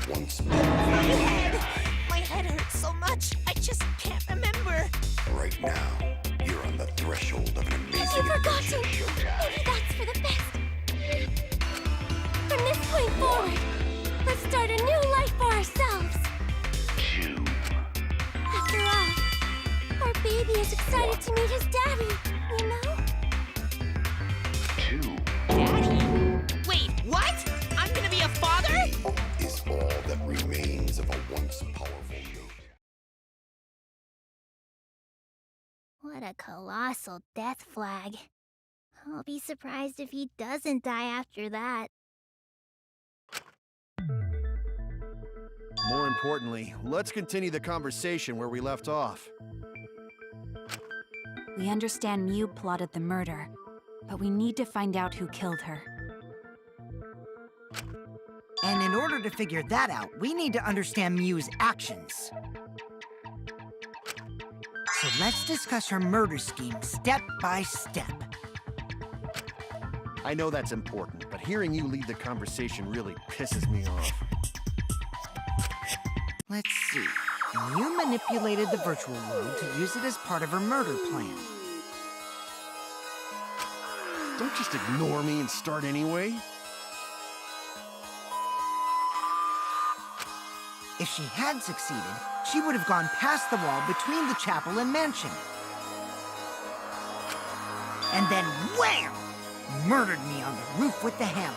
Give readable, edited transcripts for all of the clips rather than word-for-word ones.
once My head! My head hurts so much, I just can't remember. Right now, you're on the threshold of an amazing adventure. Maybe that's for the best. From this point forward, let's start a new life for ourselves. 2. After all, our baby is excited to meet his daddy, you know? 2 Daddy? Wait, what? I'm gonna be a father? is all that remains of a once powerful note. What a colossal death flag. I'll be surprised if he doesn't die after that. More importantly, let's continue the conversation where we left off. We understand Mew plotted the murder, but we need to find out who killed her. And in order to figure that out, we need to understand Mew's actions. So let's discuss her murder scheme step by step. I know that's important, but hearing you lead the conversation really pisses me off. Let's see. Mew manipulated the virtual world to use it as part of her murder plan. Don't just ignore me and start anyway. If she had succeeded, she would have gone past the wall between the chapel and mansion. And then wham! Murdered me on the roof with the hammer.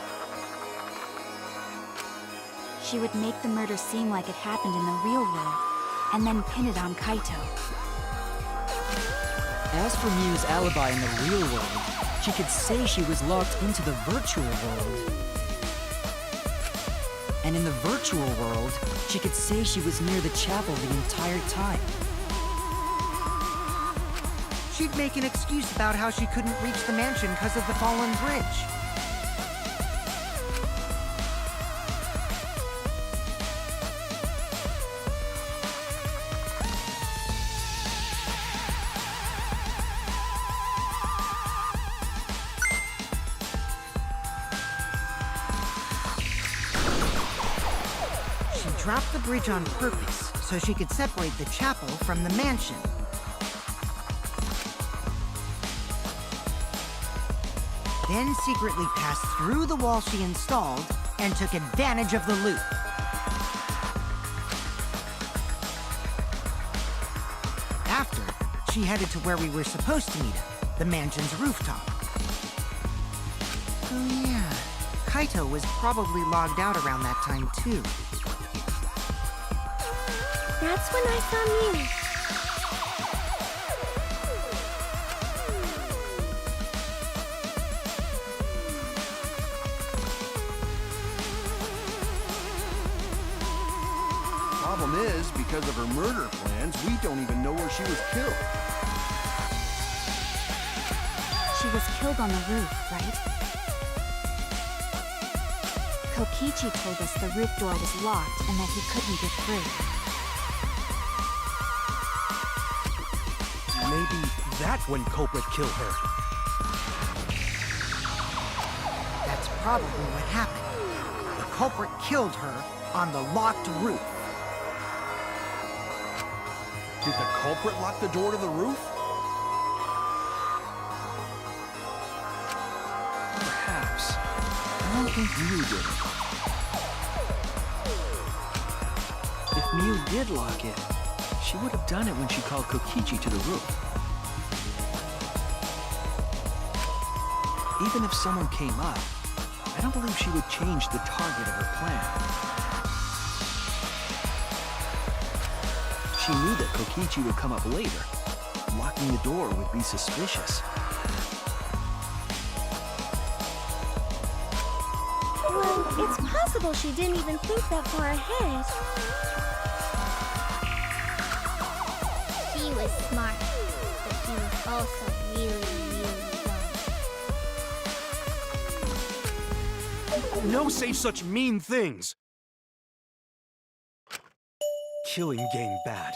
She would make the murder seem like it happened in the real world, and then pin it on Kaito. As for Mew's alibi in the real world, she could say she was locked into the virtual world. And in the virtual world, she could say she was near the chapel the entire time. She'd make an excuse about how she couldn't reach the mansion because of the fallen bridge. She dropped the bridge on purpose so she could separate the chapel from the mansion. Then secretly passed through the wall she installed and took advantage of the loop. After, she headed to where we were supposed to meet up, the mansion's rooftop. Oh yeah, Kaito was probably logged out around that time too. That's when I saw Mew. Problem is, because of her murder plans, we don't even know where she was killed. She was killed on the roof, right? Kokichi told us the roof door was locked and that he couldn't get through. Maybe that's when culprit killed her. That's probably what happened. The culprit killed her on the locked roof. Did the culprit lock the door to the roof? Perhaps. I don't think Mew did it. If Mew did lock it, she would have done it when she called Kokichi to the roof. Even if someone came up, I don't believe she would change the target of her plan. She knew that Kokichi would come up later. Locking the door would be suspicious. Well, it's possible she didn't even think that far ahead. She was smart, but she was also really dumb. No say such mean things! Killing game bad,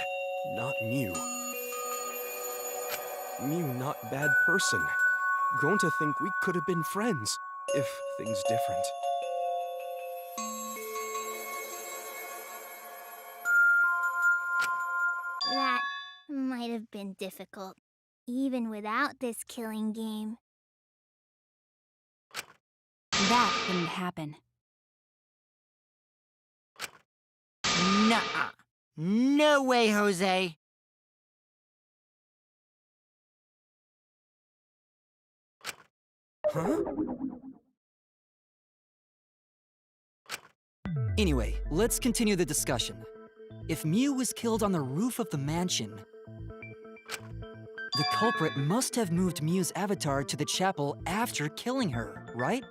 not Mew. Mew not bad person. Going to think we could have been friends, if things different. might have been difficult, even without this killing game. That couldn't happen. Nuh-uh. No way, Jose. Huh? Anyway, let's continue the discussion. If Mew was killed on the roof of the mansion, the culprit must have moved Mew's avatar to the chapel after killing her, right?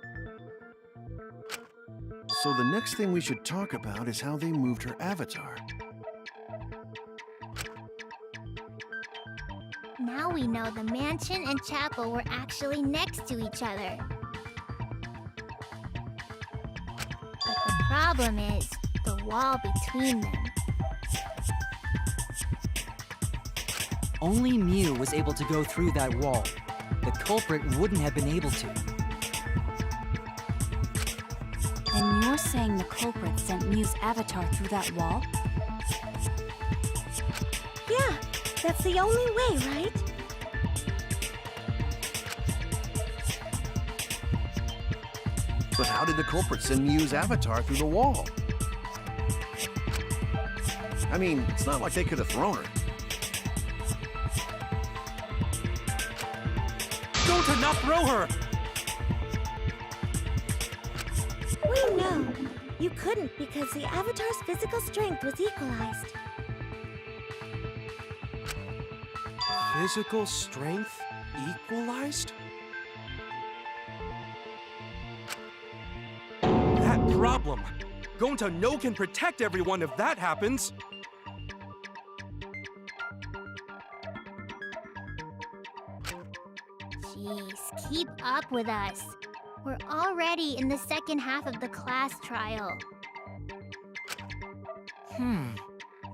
So the next thing we should talk about is how they moved her avatar. Now we know the mansion and chapel were actually next to each other. But the problem is the wall between them. Only Mew was able to go through that wall. The culprit wouldn't have been able to. Then you're saying the culprit sent Mew's avatar through that wall? Yeah, that's the only way, right? But how did the culprit send Mew's avatar through the wall? I mean, it's not like they could have thrown her. Don't not throw her! We know. You couldn't because the avatar's physical strength was equalized. Physical strength equalized? That problem! Gonta no can protect everyone if that happens! Jeez, keep up with us. We're already in the second half of the class trial.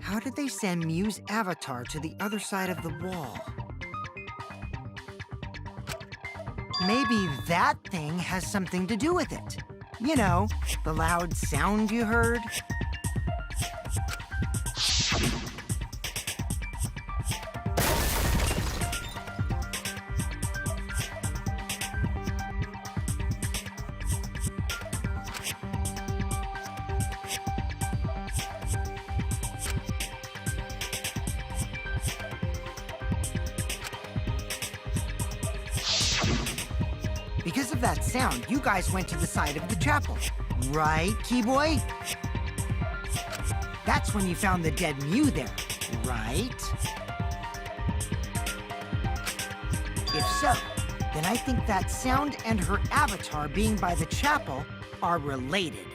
How did they send Mew's avatar to the other side of the wall? Maybe that thing has something to do with it. You know, the loud sound you heard? Because of that sound, you guys went to the side of the chapel. Right, Keyboy? That's when you found the dead Mew there, right? If so, then I think that sound and her avatar being by the chapel are related.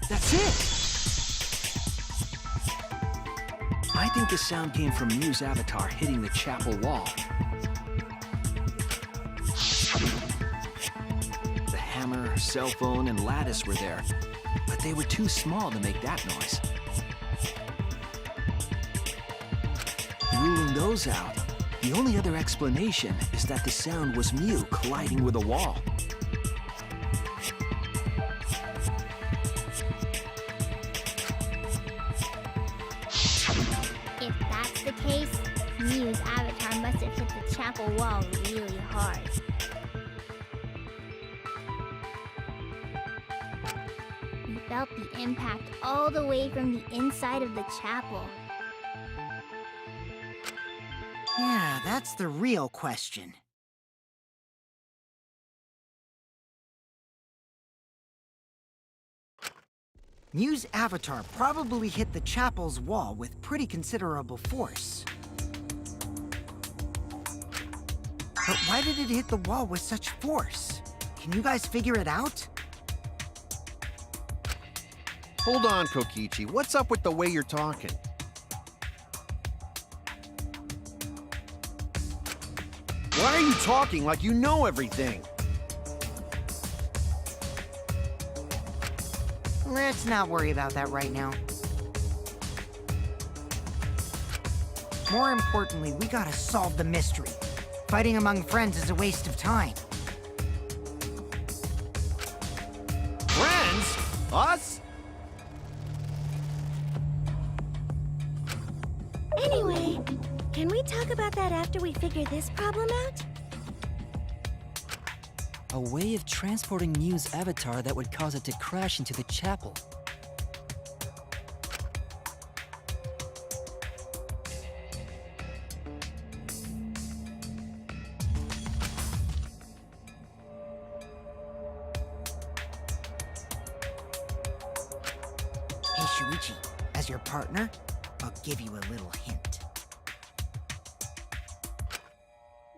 That's it! I think the sound came from Mew's avatar hitting the chapel wall. The hammer, cell phone, and lattice were there, but they were too small to make that noise. Ruling those out, the only other explanation is that the sound was Mew colliding with a wall. If that's the case, Mew's avatar must have hit the chapel wall really hard. We felt the impact all the way from the inside of the chapel. Yeah, that's the real question. Mew's avatar probably hit the chapel's wall with pretty considerable force. But why did it hit the wall with such force? Can you guys figure it out? Hold on, Kokichi. What's up with the way you're talking? Why are you talking like you know everything? Let's not worry about that right now. More importantly, we gotta solve the mystery. Fighting among friends is a waste of time. Friends? Us? Anyway, can we talk about that after we figure this problem out? A way of transporting Mew's avatar that would cause it to crash into the chapel. Hey, Shuichi, as your partner, I'll give you a little hint.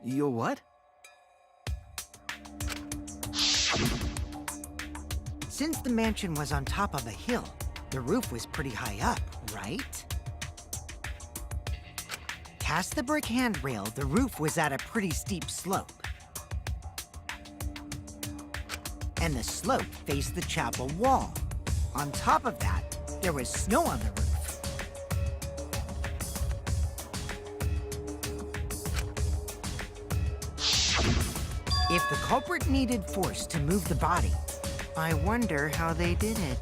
Yo, what? Since the mansion was on top of a hill, the roof was pretty high up, right? Past the brick handrail, the roof was at a pretty steep slope. And the slope faced the chapel wall. On top of that, there was snow on the roof. If the culprit needed force to move the body, I wonder how they did it.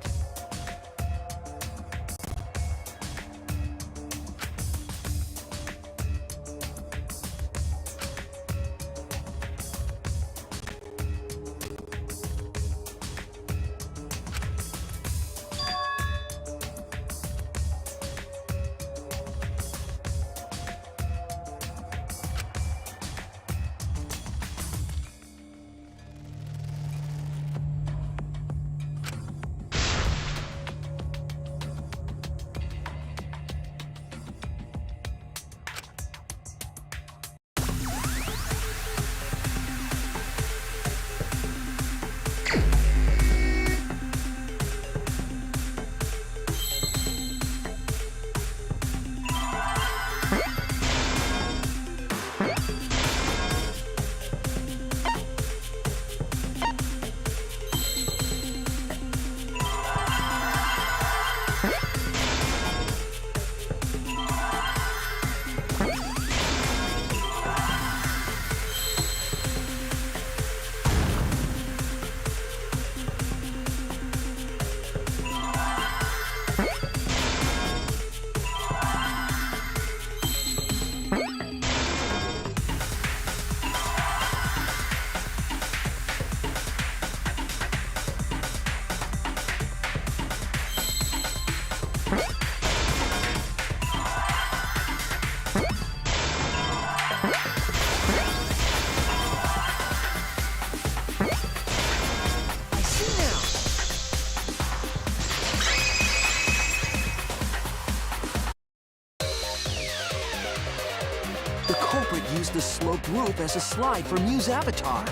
The culprit used the sloped roof as a slide for Mew's avatar.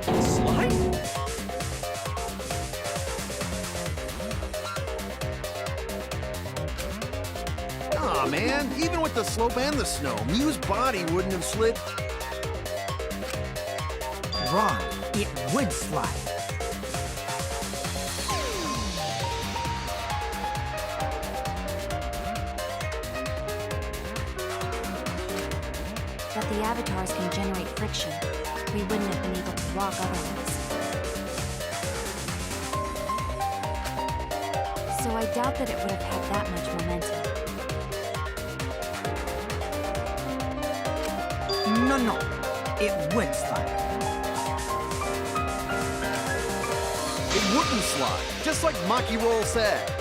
Slide? Aw, man. Even with the slope and the snow, Mew's body wouldn't have slid. Wrong. It would slide. But the avatars can generate friction. We wouldn't have been able to walk otherwise. So I doubt that it would have had that much momentum. No. It would slide. It wouldn't slide, just like Maki Roll said.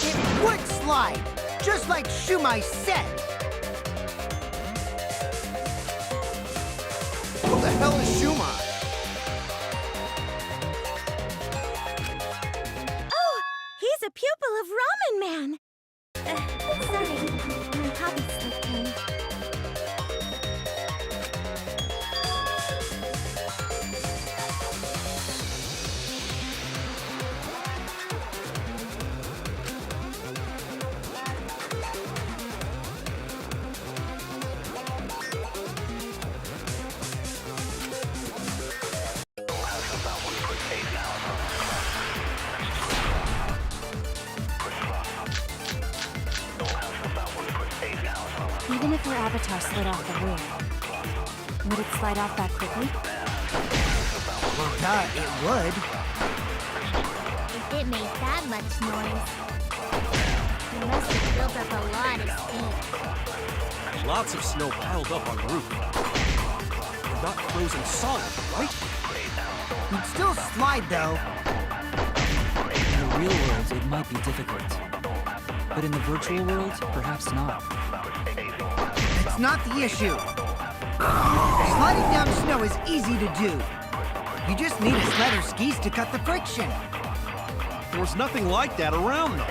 It would slide, just like Shumai said. Who the hell is Shumai? Oh, he's a pupil of Ramen Man. Sorry, my hobby slipped in. Even if her avatar slid off the roof, would it slide off that quickly? Well, duh, it would. If it made that much noise, it must have built up a lot of steam. Lots of snow piled up on the roof. They're not frozen solid, right? You'd still slide, though. In the real world, it might be difficult. But in the virtual world, perhaps not. It's not the issue. Sliding down snow is easy to do. You just need a sled or skis to cut the friction. There was nothing like that around, though.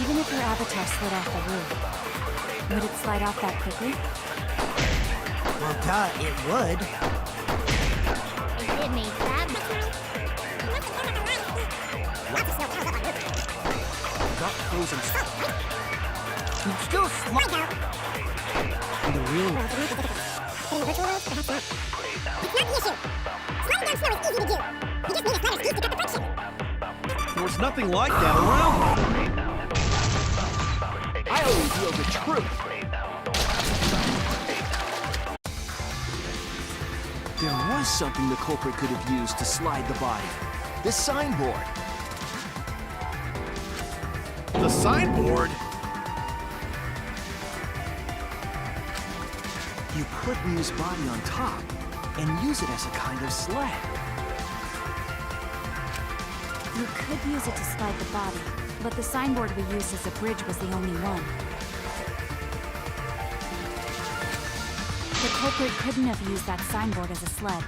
Even if her avatar slid off the roof, would it slide off that quickly? Well, duh, it would. If it made that much noise, Not frozen solid. You'd still slide. In the real world, it's not the issue. Sliding down snow is easy to do. You just need a sled or skis to cut the friction. There was nothing like that around, though. I always feel the truth. There was something the culprit could have used to slide the body. The signboard. The signboard? You put Miu's body on top and use it as a kind of sled. You could use it to slide the body, but the signboard we used as a bridge was the only one. The culprit couldn't have used that signboard as a sled.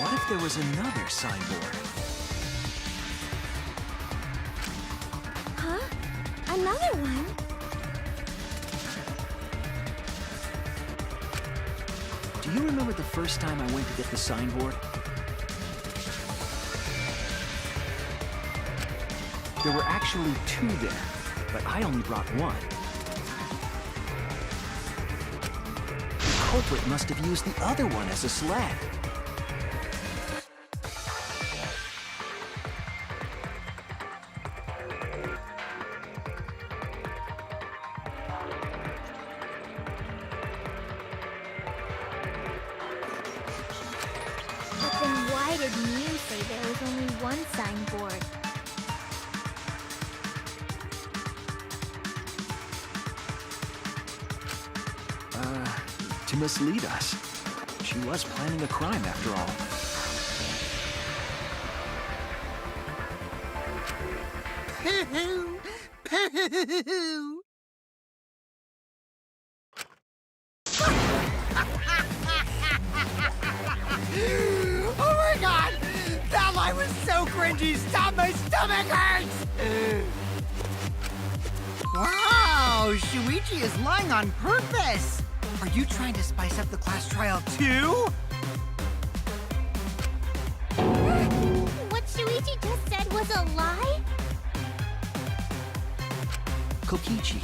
What if there was another signboard? Huh? Another one? Do you remember the first time I went to get the signboard? There were actually two there, but I only brought one. The culprit must have used the other one as a sled. But then why did Mew say there was only one signboard? To mislead us. She was planning a crime after all. Pooh! Pooh! Oh my god! That line was so cringy! Stop, my stomach hurts! Wow! Shuichi is lying on purpose! Are you trying to spice up the class trial too? What Shuichi just said was a lie? Kokichi,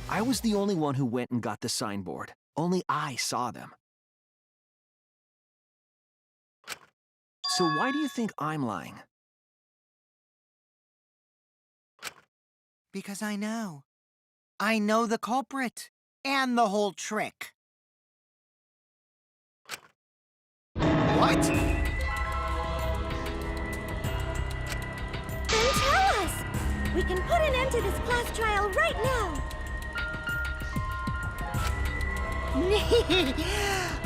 I was the only one who went and got the signboard. Only I saw them. So why do you think I'm lying? Because I know. I know the culprit. And the whole trick. What? What? Then tell us! We can put an end to this class trial right now!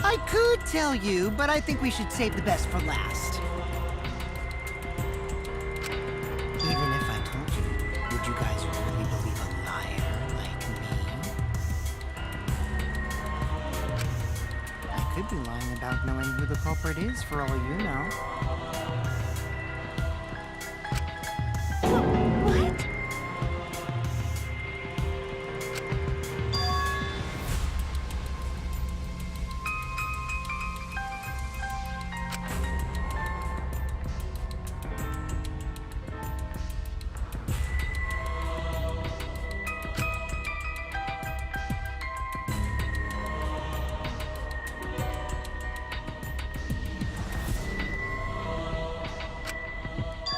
I could tell you, but I think we should save the best for last. Even if I told you, would you guys really believe a liar like me? I could be lying about knowing who the culprit is for all you know. What?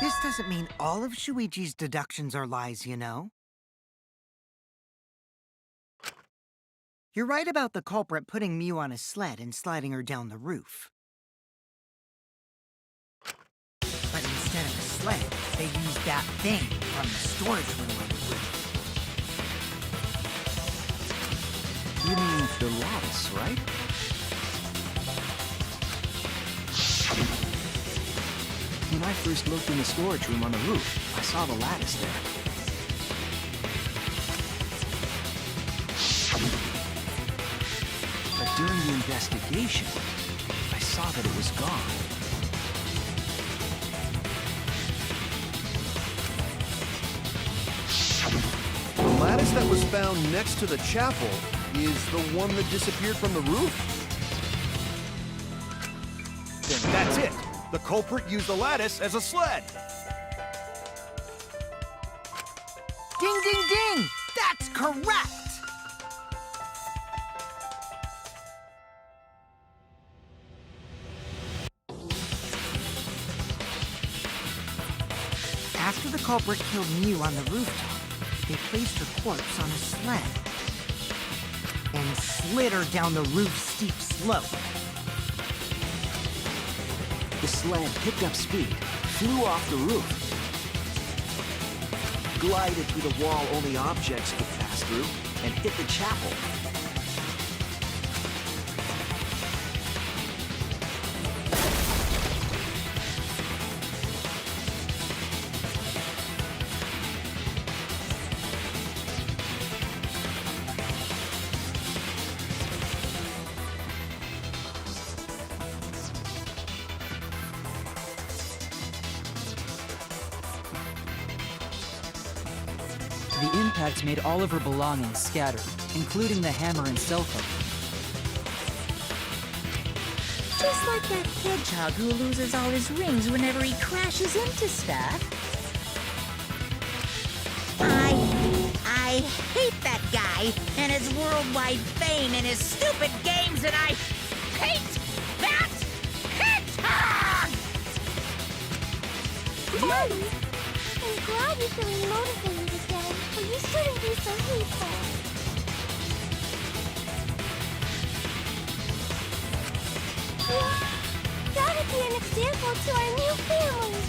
This doesn't mean all of Shuichi's deductions are lies, you know? You're right about the culprit putting Miu on a sled and sliding her down the roof. But instead of a sled, they used that thing from the storage room on the roof. You mean the lattice, right? When I first looked in the storage room on the roof, I saw the lattice there. But during the investigation, I saw that it was gone. The lattice that was found next to the chapel is the one that disappeared from the roof? Then that's it. The culprit used the lattice as a sled. Ding, ding, ding! That's correct! After the culprit killed Miu on the rooftop, they placed her corpse on a sled and slid her down the roof's steep slope. The sled picked up speed, flew off the roof, glided through the wall only objects could pass through, and hit the chapel. The impact made all of her belongings scattered, including the hammer and cell phone. Just like that hedgehog who loses all his rings whenever he crashes into stuff. I hate that guy and his worldwide fame and his stupid games, and I hate that hedgehog! Daddy, I'm glad you're feeling motivated again, but you shouldn't be so hateful. You gotta be an example to our new family.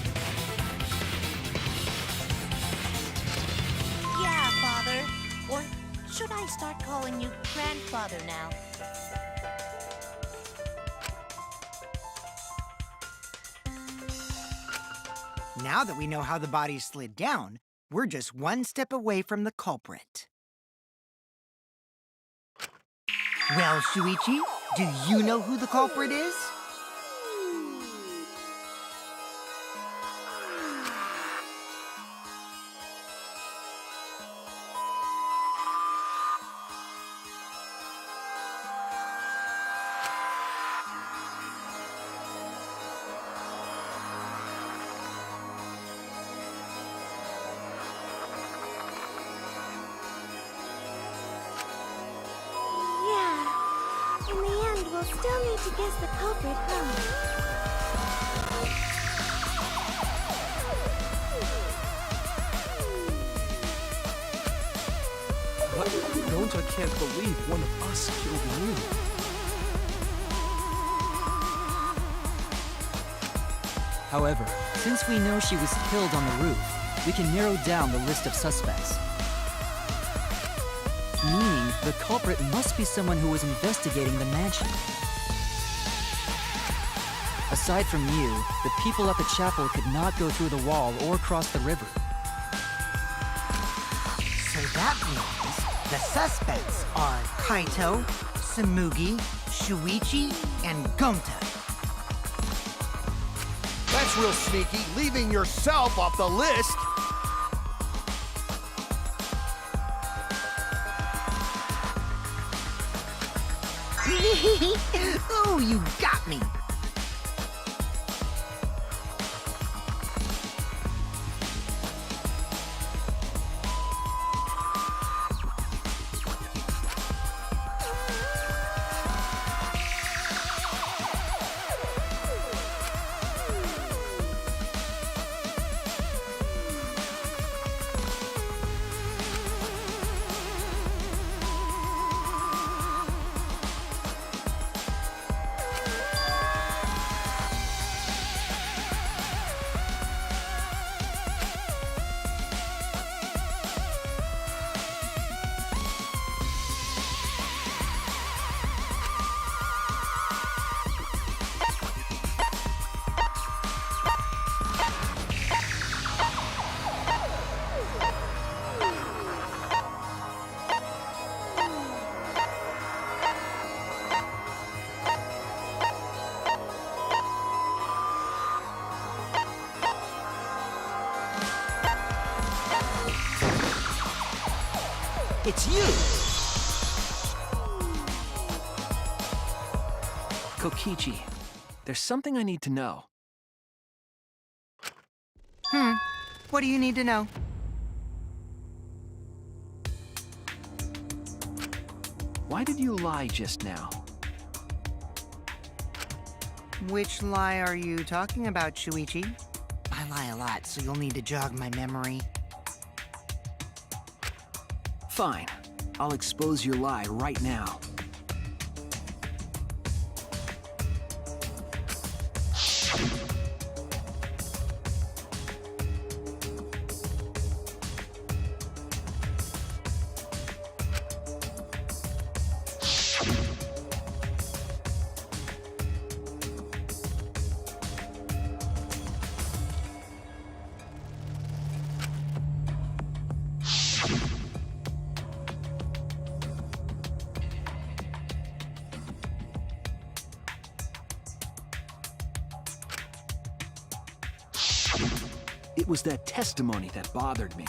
Yeah, Father. Or should I start calling you Grandfather now? Now that we know how the body slid down, we're just one step away from the culprit. Well, Shuichi, do you know who the culprit is? In the end, we'll still need to guess the culprit, huh? But Gonta can't believe one of us killed you. However, since we know she was killed on the roof, we can narrow down the list of suspects. Meaning, the culprit must be someone who was investigating the mansion. Aside from you, the people at the chapel could not go through the wall or cross the river. So that means the suspects are Kaito, Samugi, Shuichi, and Gonta. That's real sneaky, leaving yourself off the list. Oh, you got me! It's you! Kokichi, there's something I need to know. What do you need to know? Why did you lie just now? Which lie are you talking about, Shuichi? I lie a lot, so you'll need to jog my memory. Fine. I'll expose your lie right now. It was that testimony that bothered me.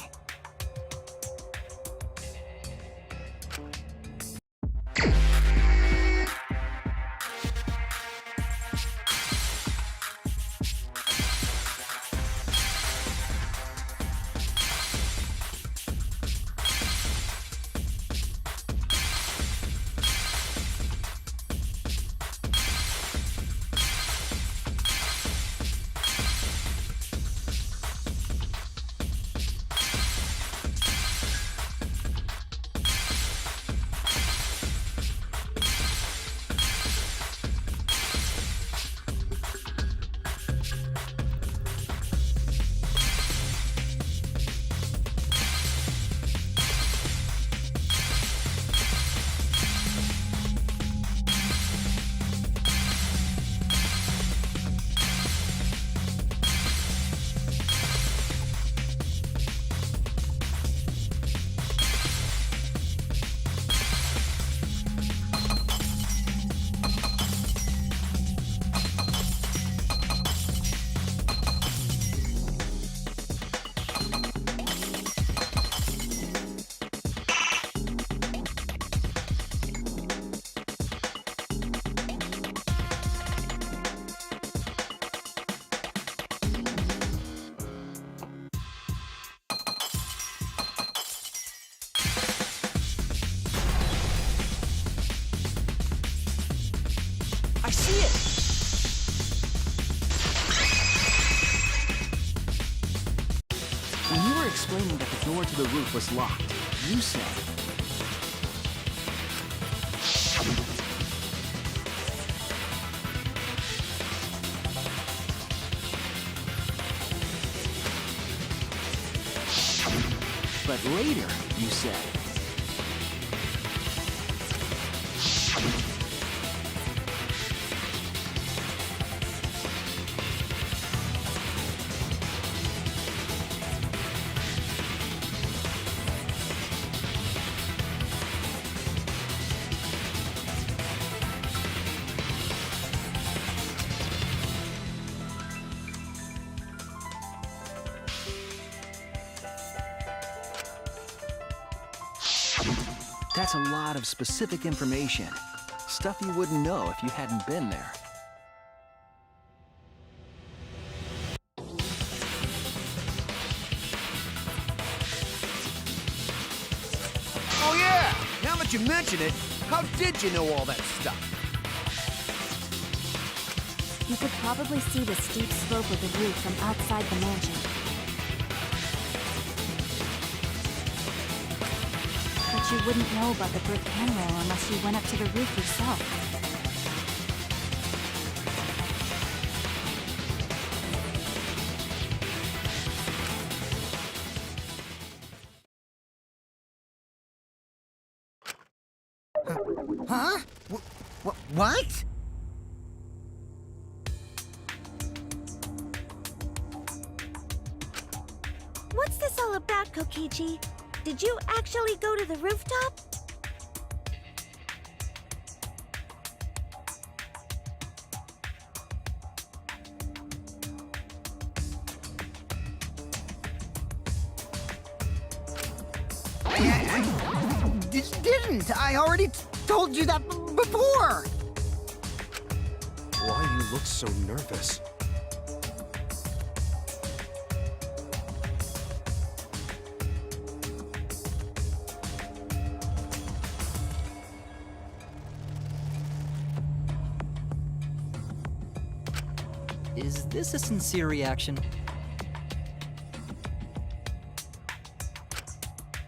Explaining that the door to the roof was locked, you said... But later, you said. That's a lot of specific information. Stuff you wouldn't know if you hadn't been there. Oh yeah! Now that you mention it, how did you know all that stuff? You could probably see the steep slope of the roof from outside the mansion. But you wouldn't know about the brick handrail unless you went up to the roof yourself. Huh? What? What's this all about, Kokichi? Did you actually go to the rooftop? Didn't. I already told you that before. Why you look so nervous? Is this a sincere reaction?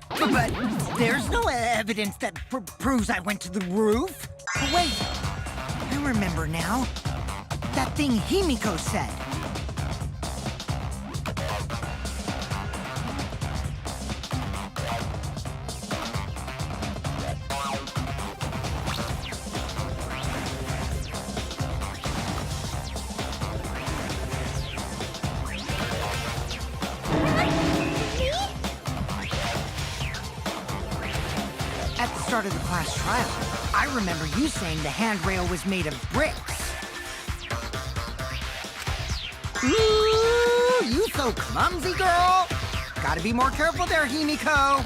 But there's no evidence that proves I went to the roof. Wait, I remember now. That thing Himiko said. At the start of the class trial, I remember you saying the handrail was made of bricks. Ooh, you so clumsy, girl! Gotta be more careful there, Himiko!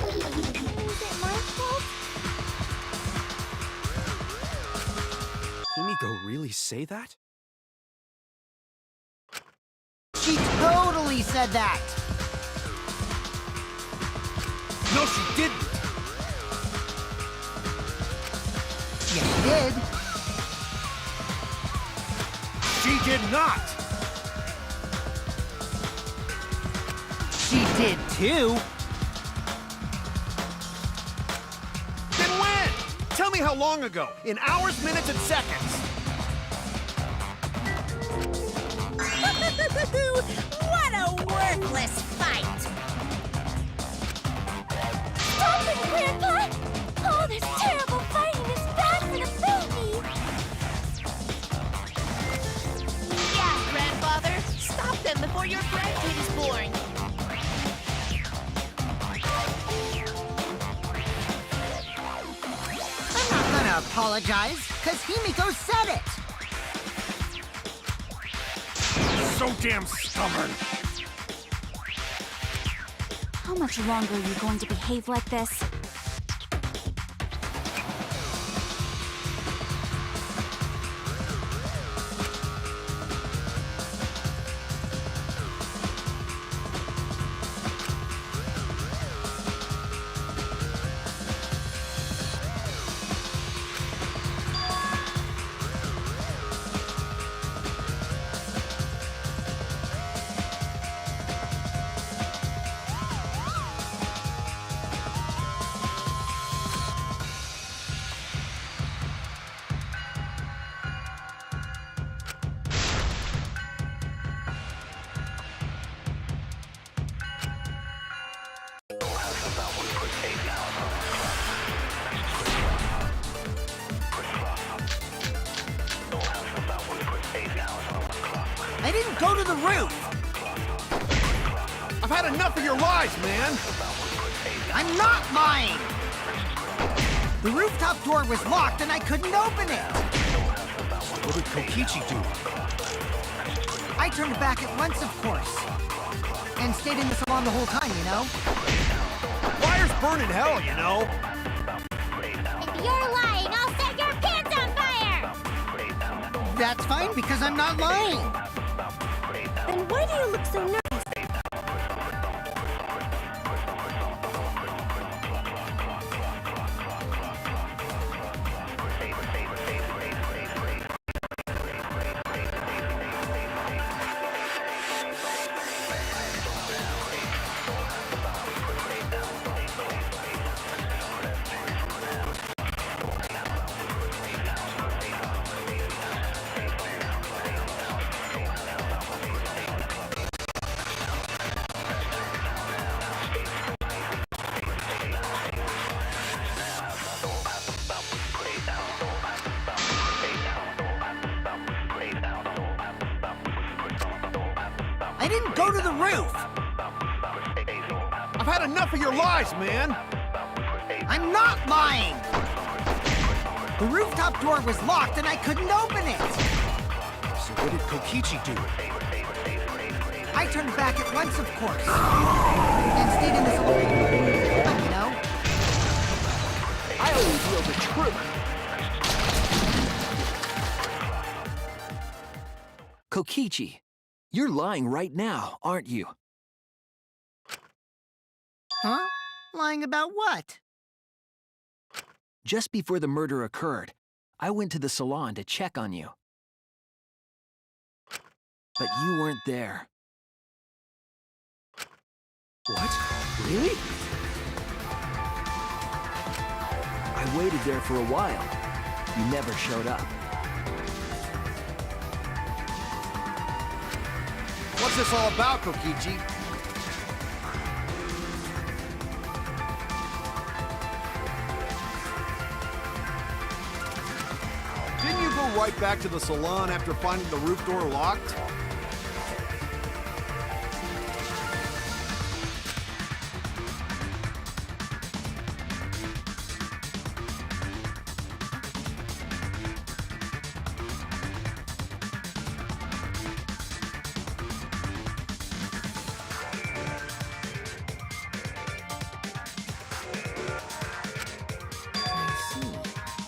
Is it my fault? Himiko really say that? She totally said that! No, she didn't! Yes, she did. She did not! She did too. Then when? Tell me how long ago. In hours, minutes, and seconds. What a worthless fight! Stop it, Grandpa! Oh, this terrible fighting is bad for the baby! Yeah, Grandfather. Stop them before your grandkid is born. I'm not gonna apologize, because Himiko said it. So damn stubborn. How much longer are you going to behave like this? didn't go to the roof! I've had enough of your lies, man! I'm not lying! The rooftop door was locked and I couldn't open it! What did Kokichi do? I turned back at once, of course. And stayed in the salon the whole time, you know? Liars burn in hell, you know? If you're lying, I'll set your pants on fire! That's fine, because I'm not lying! Then why do you look so nervous? I didn't go to the roof! I've had enough of your lies, man! I'm not lying! The rooftop door was locked and I couldn't open it! So what did Kokichi do? I turned back at once, of course. And stayed in the salon. You know? I always know the truth. Kokichi, you're lying right now, aren't you? Huh? Lying about what? Just before the murder occurred, I went to the salon to check on you. But you weren't there. What? Really? I waited there for a while. You never showed up. What's this all about, Kokichi? Didn't you go right back to the salon after finding the roof door locked?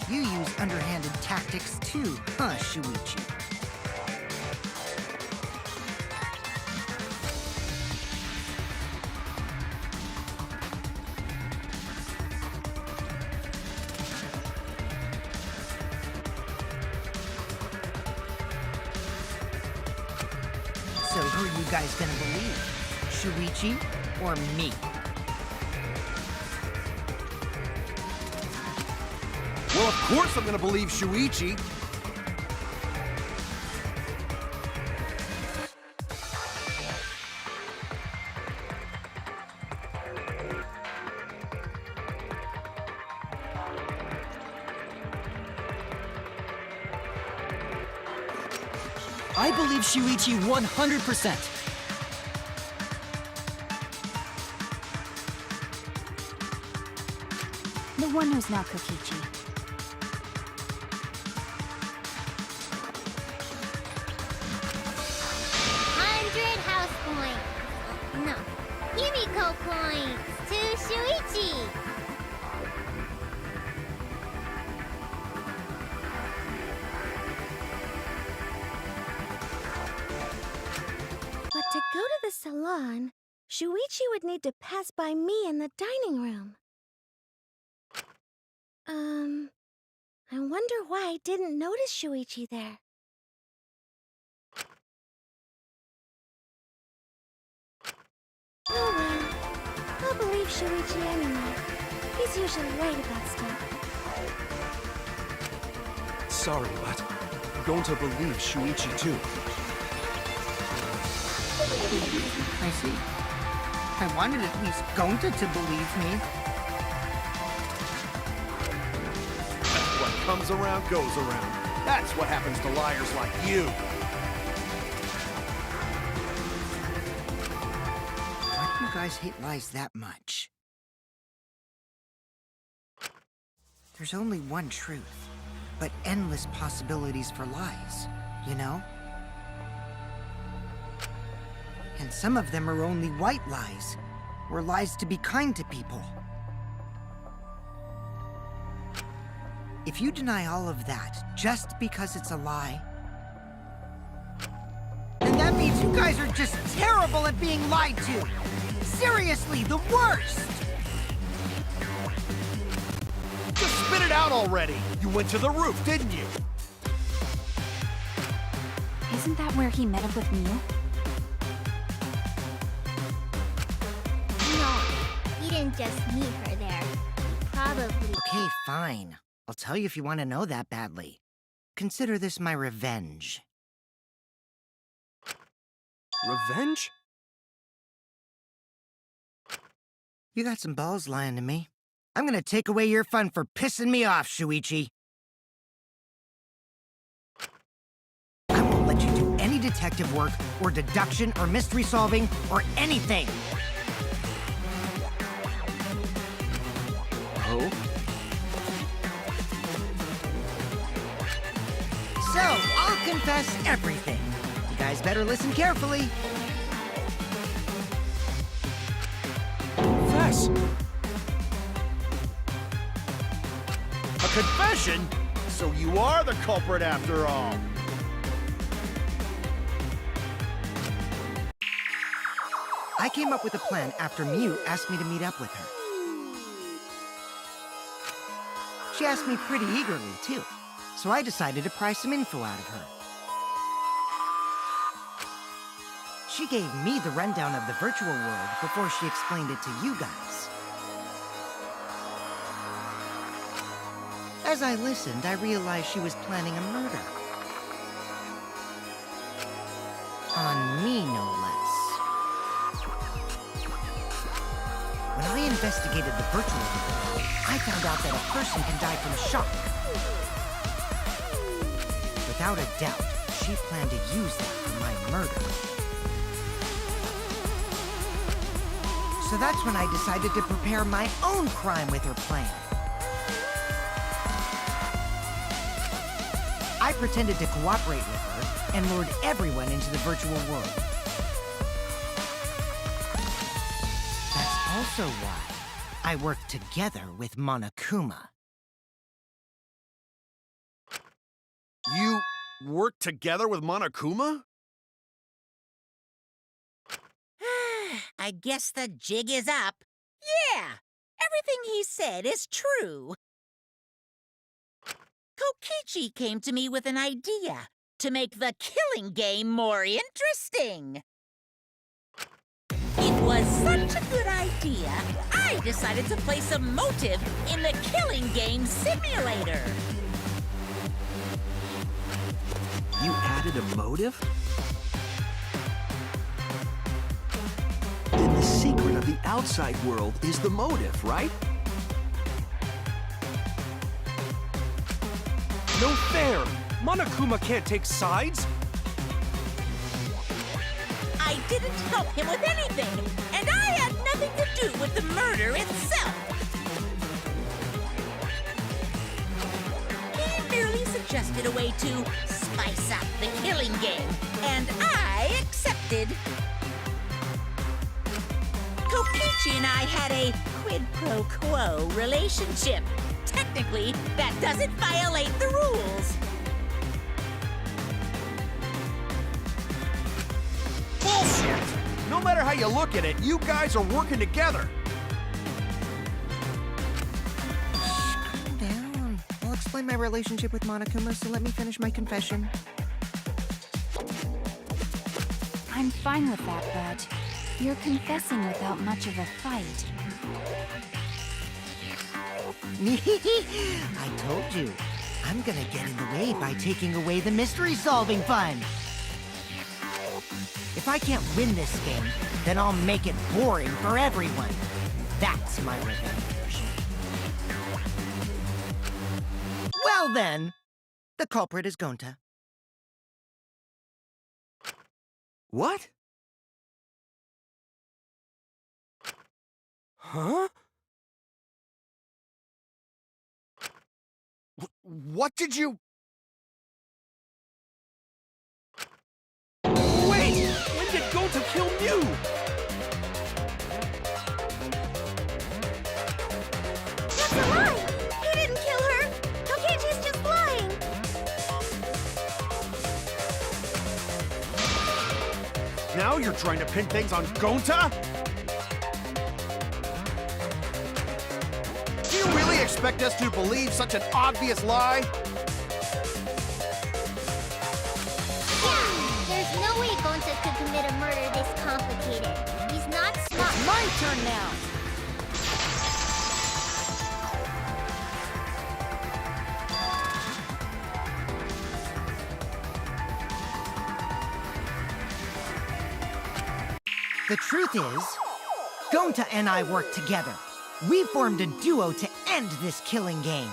You use underhanded tactics too, huh, Shuichi? So who are you guys gonna believe? Shuichi or me? Well, of course I'm gonna believe Shuichi. I believe Shuichi 100%. The one who's not Kokichi. 100 house points. No, Himiko points to Shuichi. But to go to the salon, Shuichi would need to pass by me in the dining room. I wonder why I didn't notice Shuichi there. Oh well, I'll believe Shuichi anyway. He's usually right about stuff. Sorry, but I'm going to believe Shuichi too. I see. I wanted at least Gonta to believe me. What comes around goes around. That's what happens to liars like you. guys hate lies that much. There's only one truth, but endless possibilities for lies, you know? And some of them are only white lies, or lies to be kind to people. If you deny all of that just because it's a lie, then that means you guys are just terrible at being lied to! Seriously, the worst! Just spit it out already! You went to the roof, didn't you? Isn't that where he met up with Mew? No, he didn't just meet her there. He probably... Okay, fine. I'll tell you if you want to know that badly. Consider this my revenge. Revenge? You got some balls lying to me. I'm gonna take away your fun for pissing me off, Shuichi. I won't let you do any detective work, or deduction, or mystery solving, or anything. Oh? So, I'll confess everything. You guys better listen carefully. Fess! A confession? So you are the culprit after all. I came up with a plan after Mew asked me to meet up with her. She asked me pretty eagerly, too, so I decided to pry some info out of her. She gave me the rundown of the virtual world before she explained it to you guys. As I listened, I realized she was planning a murder. On me, no less. When I investigated the virtual world, I found out that a person can die from shock. Without a doubt, she planned to use that for my murder. So that's when I decided to prepare my own crime with her plan. I pretended to cooperate with her and lured everyone into the virtual world. That's also why I worked together with Monokuma. You worked together with Monokuma? I guess the jig is up. Yeah, everything he said is true. Kokichi came to me with an idea to make the killing game more interesting. It was such a good idea, I decided to place a motive in the killing game simulator. You added a motive? Then the secret of the outside world is the motive, right? No fair! Monokuma can't take sides! I didn't help him with anything, and I had nothing to do with the murder itself. He merely suggested a way to spice up the killing game, and I accepted. Kokichi and I had a quid pro quo relationship. Technically, that doesn't violate the rules. Bullshit! No matter how you look at it, you guys are working together. Calm down. I'll explain my relationship with Monokuma, so let me finish my confession. I'm fine with that, but you're confessing without much of a fight. I told you. I'm gonna get in the way by taking away the mystery-solving fun. If I can't win this game, then I'll make it boring for everyone. That's my revenge. Well then, the culprit is Gonta. What? Huh? What did you... Wait! When did Gonta kill Mew? That's a lie! He didn't kill her! Kokichi's just lying! Now you're trying to pin things on Gonta? Do you really expect us to believe such an obvious lie? Yeah, there's no way Gonta could commit a murder this complicated. He's not smart. My turn now. The truth is, Gonta and I worked together. We formed a duo to end this killing game.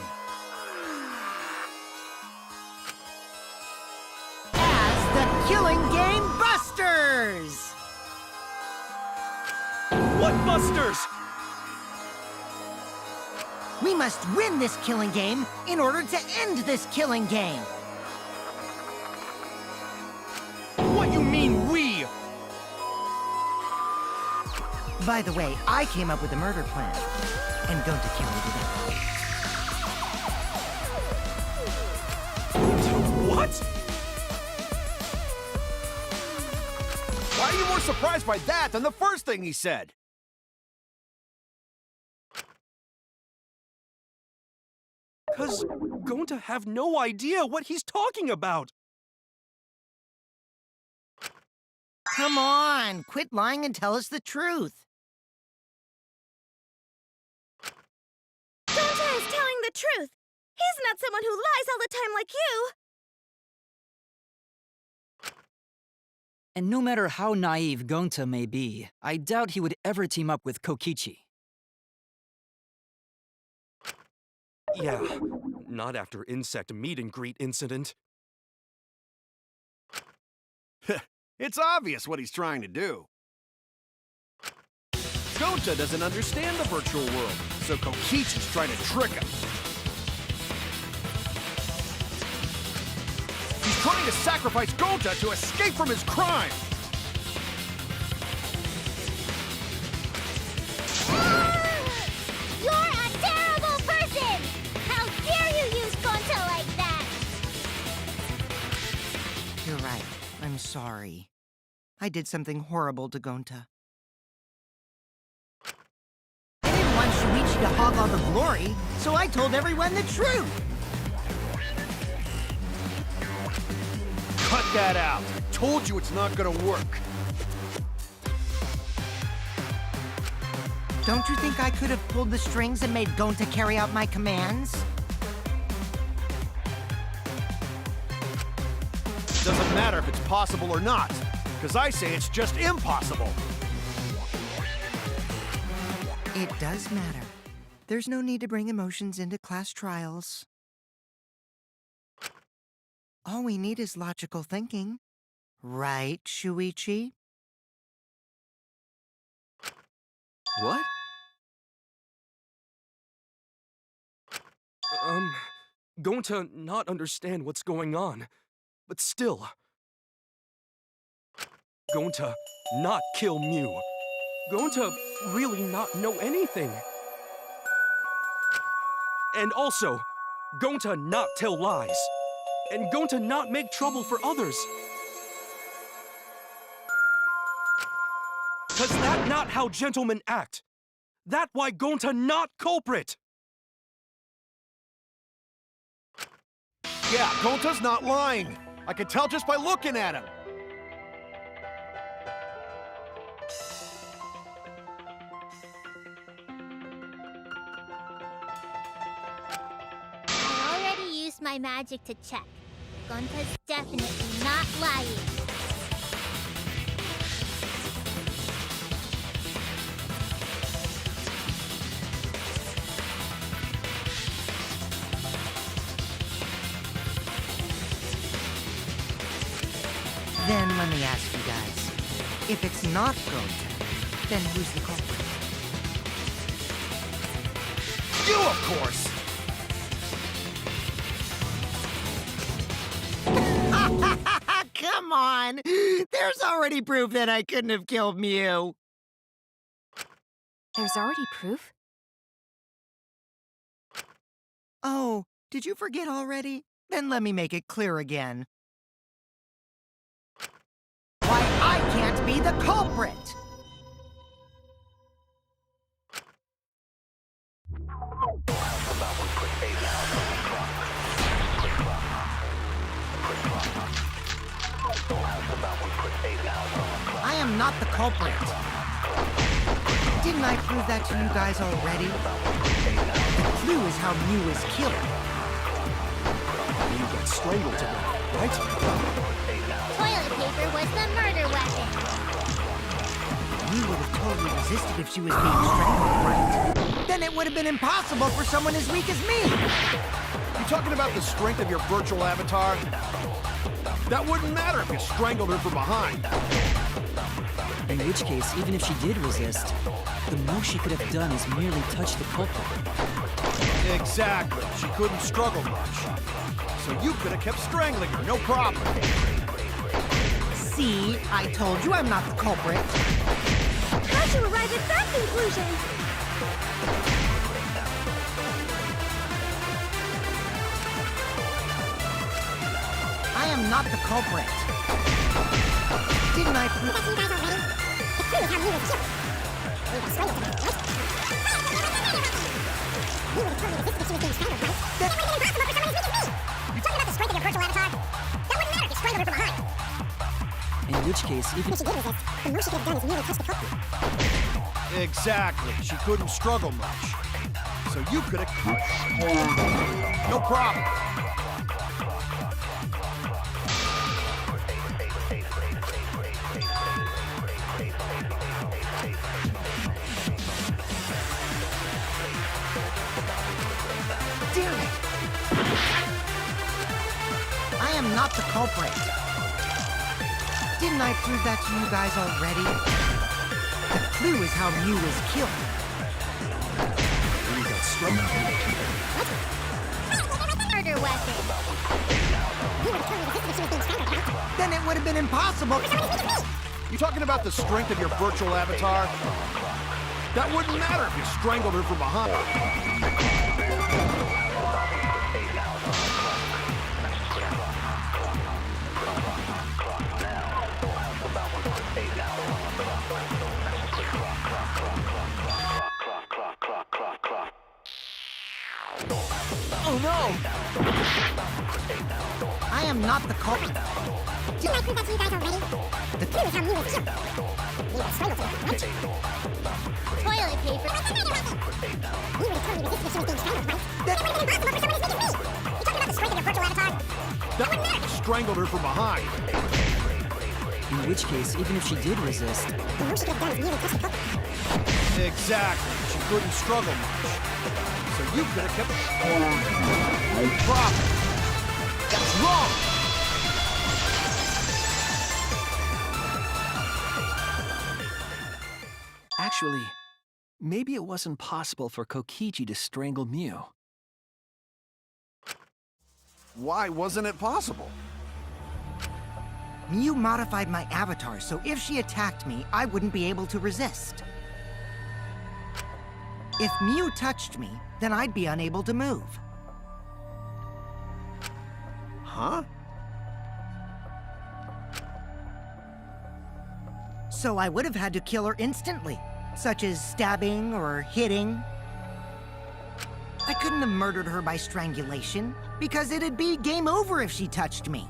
As the Killing Game Busters! What busters? We must win this killing game in order to end this killing game. What you mean, we? By the way, I came up with a murder plan, and Gonta carried it out. What? Why are you more surprised by that than the first thing he said? Cause Gonta have no idea what he's talking about. Come on, quit lying and tell us the truth. Gonta is telling the truth! He's not someone who lies all the time like you! And no matter how naive Gonta may be, I doubt he would ever team up with Kokichi. Yeah, not after insect meet and greet incident. It's obvious what he's trying to do. Gonta doesn't understand the virtual world, so Kokichi's trying to trick him. He's trying to sacrifice Gonta to escape from his crime! You're a terrible person! How dare you use Gonta like that? You're right. I'm sorry. I did something horrible to Gonta. I didn't want Shuichi to hog all the glory, so I told everyone the truth. Cut that out! I told you it's not gonna work. Don't you think I could have pulled the strings and made Gonta carry out my commands? Doesn't matter if it's possible or not, because I say it's just impossible. It does matter. There's no need to bring emotions into class trials. All we need is logical thinking. Right, Shuichi? What? Gonta not understand what's going on, but still. Gonta not kill Mew. Gonta really not know anything. And also, Gonta not tell lies. And Gonta not make trouble for others. Cause that not how gentlemen act. That why Gonta not culprit. Yeah, Gonta's not lying. I can tell just by looking at him. I already used my magic to check. Gonta's definitely not lying. Then let me ask you guys, if it's not Gonta, then who's the culprit? You, of course! Come on! There's already proof that I couldn't have killed Mew. There's already proof? Oh, did you forget already? Then let me make it clear again. Why, I can't be the culprit! I am not the culprit. Didn't I prove that to you guys already? The clue is how Mew was killed. You got strangled to death, right? Toilet paper was the murder weapon. Mew would have totally resisted if she was being strangled, right? Then it would have been impossible for someone as weak as me. You talking about the strength of your virtual avatar? That wouldn't matter if you strangled her from behind. In which case, even if she did resist, the most she could have done is merely touch the culprit. Exactly. She couldn't struggle much. So you could have kept strangling her, no problem. See, I told you I'm not the culprit. How'd you arrive at that conclusion? I am not the culprit. Didn't I prove that to you guys already? The clue is how Mew was killed. Mew was strangled to death, right? Mew would have totally resisted if she was being strangled, right? Then it would have been impossible for someone as weak as me. You're talking about the strength of your virtual avatar? That wouldn't matter if you strangled her from behind. In which case, even If she did resist, the most she could have done is merely touch the culprit. Exactly. She couldn't struggle much. So you could have... No problem. Damn it! I am not the culprit. Didn't I prove that to you guys already? The clue is how Mew was killed. You got strangled. Murder weapon. Mew would have totally resisted if she was being strangled, right? Then it would have been impossible for someone as weak as me. You talking about the strength of your virtual avatar? That wouldn't matter if you strangled her from behind. oh no! I am not the culprit. Didn't I prove that to you guys already? The clue is how Mew was killed. Mew was strangled to death, right? Toilet paper. Mew would have totally resisted if she was being strangled, right? Then it would have been impossible for someone as weak as me. You're talking about the strength of your virtual avatar? That strangled her from behind. In which case, even if she did resist, The most she could have done is merely touch the culprit. Exactly. She couldn't struggle much. So you could have kept... No problem. That's wrong. Actually, maybe it wasn't possible for Kokichi to strangle Mew. Why wasn't it possible? Mew modified my avatar, so if she attacked me, I wouldn't be able to resist. If Mew touched me, then I'd be unable to move. Huh? So I would have had to kill her instantly, such as stabbing or hitting. I couldn't have murdered her by strangulation, because it'd be game over if she touched me.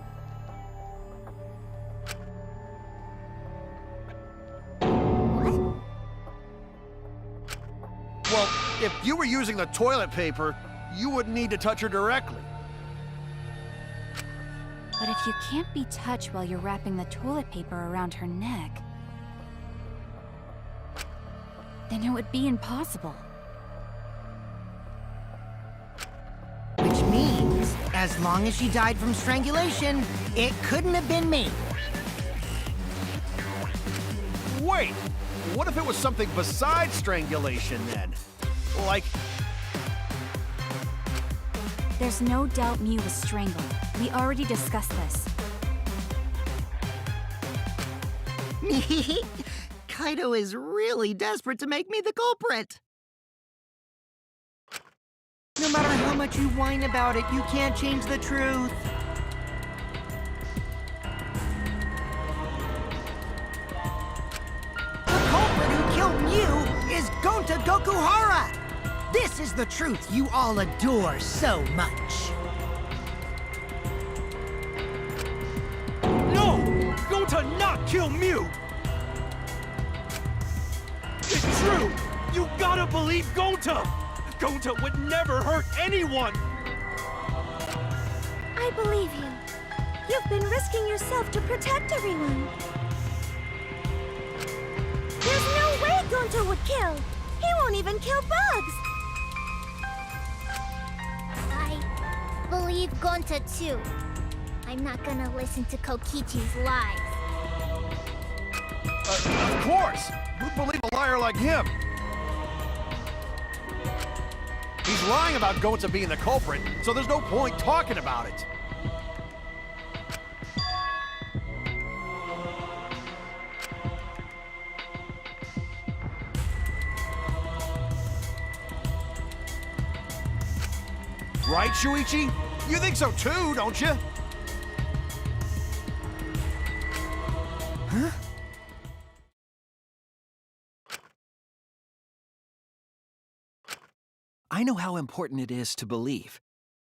Well, if you were using the toilet paper, you wouldn't need to touch her directly. But if you can't be touched while you're wrapping the toilet paper around her neck, then it would be impossible. Which means, as long as she died from strangulation, it couldn't have been me. Wait, what if it was something besides strangulation then? Like There's no doubt Mew was strangled. We already discussed this. Kaito is really desperate to make me the culprit. No matter how much you whine about it, you can't change the truth. The culprit who killed Mew is Gonta Gokuhara! This is the truth you all adore so much. No! Going to not kill Mew! It's true! You gotta believe Gonta! Gonta would never hurt anyone! I believe you. You've been risking yourself to protect everyone. There's no way Gonta would kill. He won't even kill bugs. I believe Gonta too. I'm not gonna listen to Kokichi's lies. Of course! Who'd believe a liar like him? He's lying about Gonta being the culprit, so there's no point talking about it. Right, Shuichi? You think so too, don't you? Huh? I know how important it is to believe,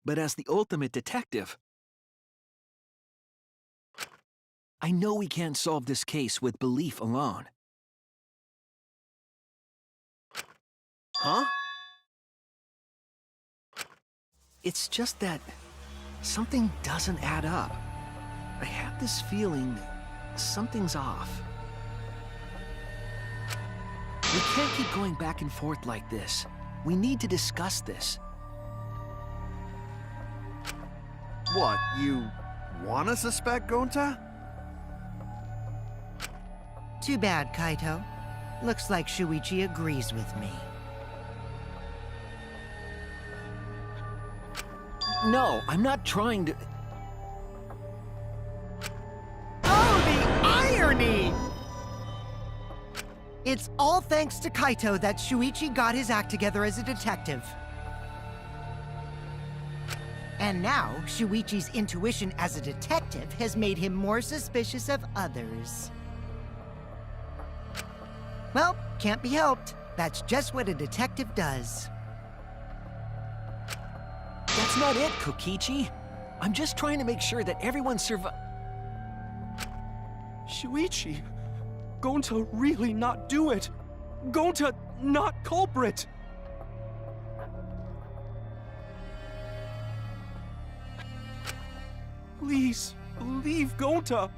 but as the ultimate detective, I know we can't solve this case with belief alone. Huh? It's just that something doesn't add up. I have this feeling something's off. We can't keep going back and forth like this. We need to discuss this. What, you wanna suspect Gonta? Too bad, Kaito. Looks like Shuichi agrees with me. No, I'm not trying to... Oh, the irony! It's all thanks to Kaito that Shuichi got his act together as a detective. And now, Shuichi's intuition as a detective has made him more suspicious of others. Well, can't be helped. That's just what a detective does. That's not it, Kokichi. I'm just trying to make sure that everyone Shuichi, Gonta really not do it. Gonta not culprit. Please, believe Gonta.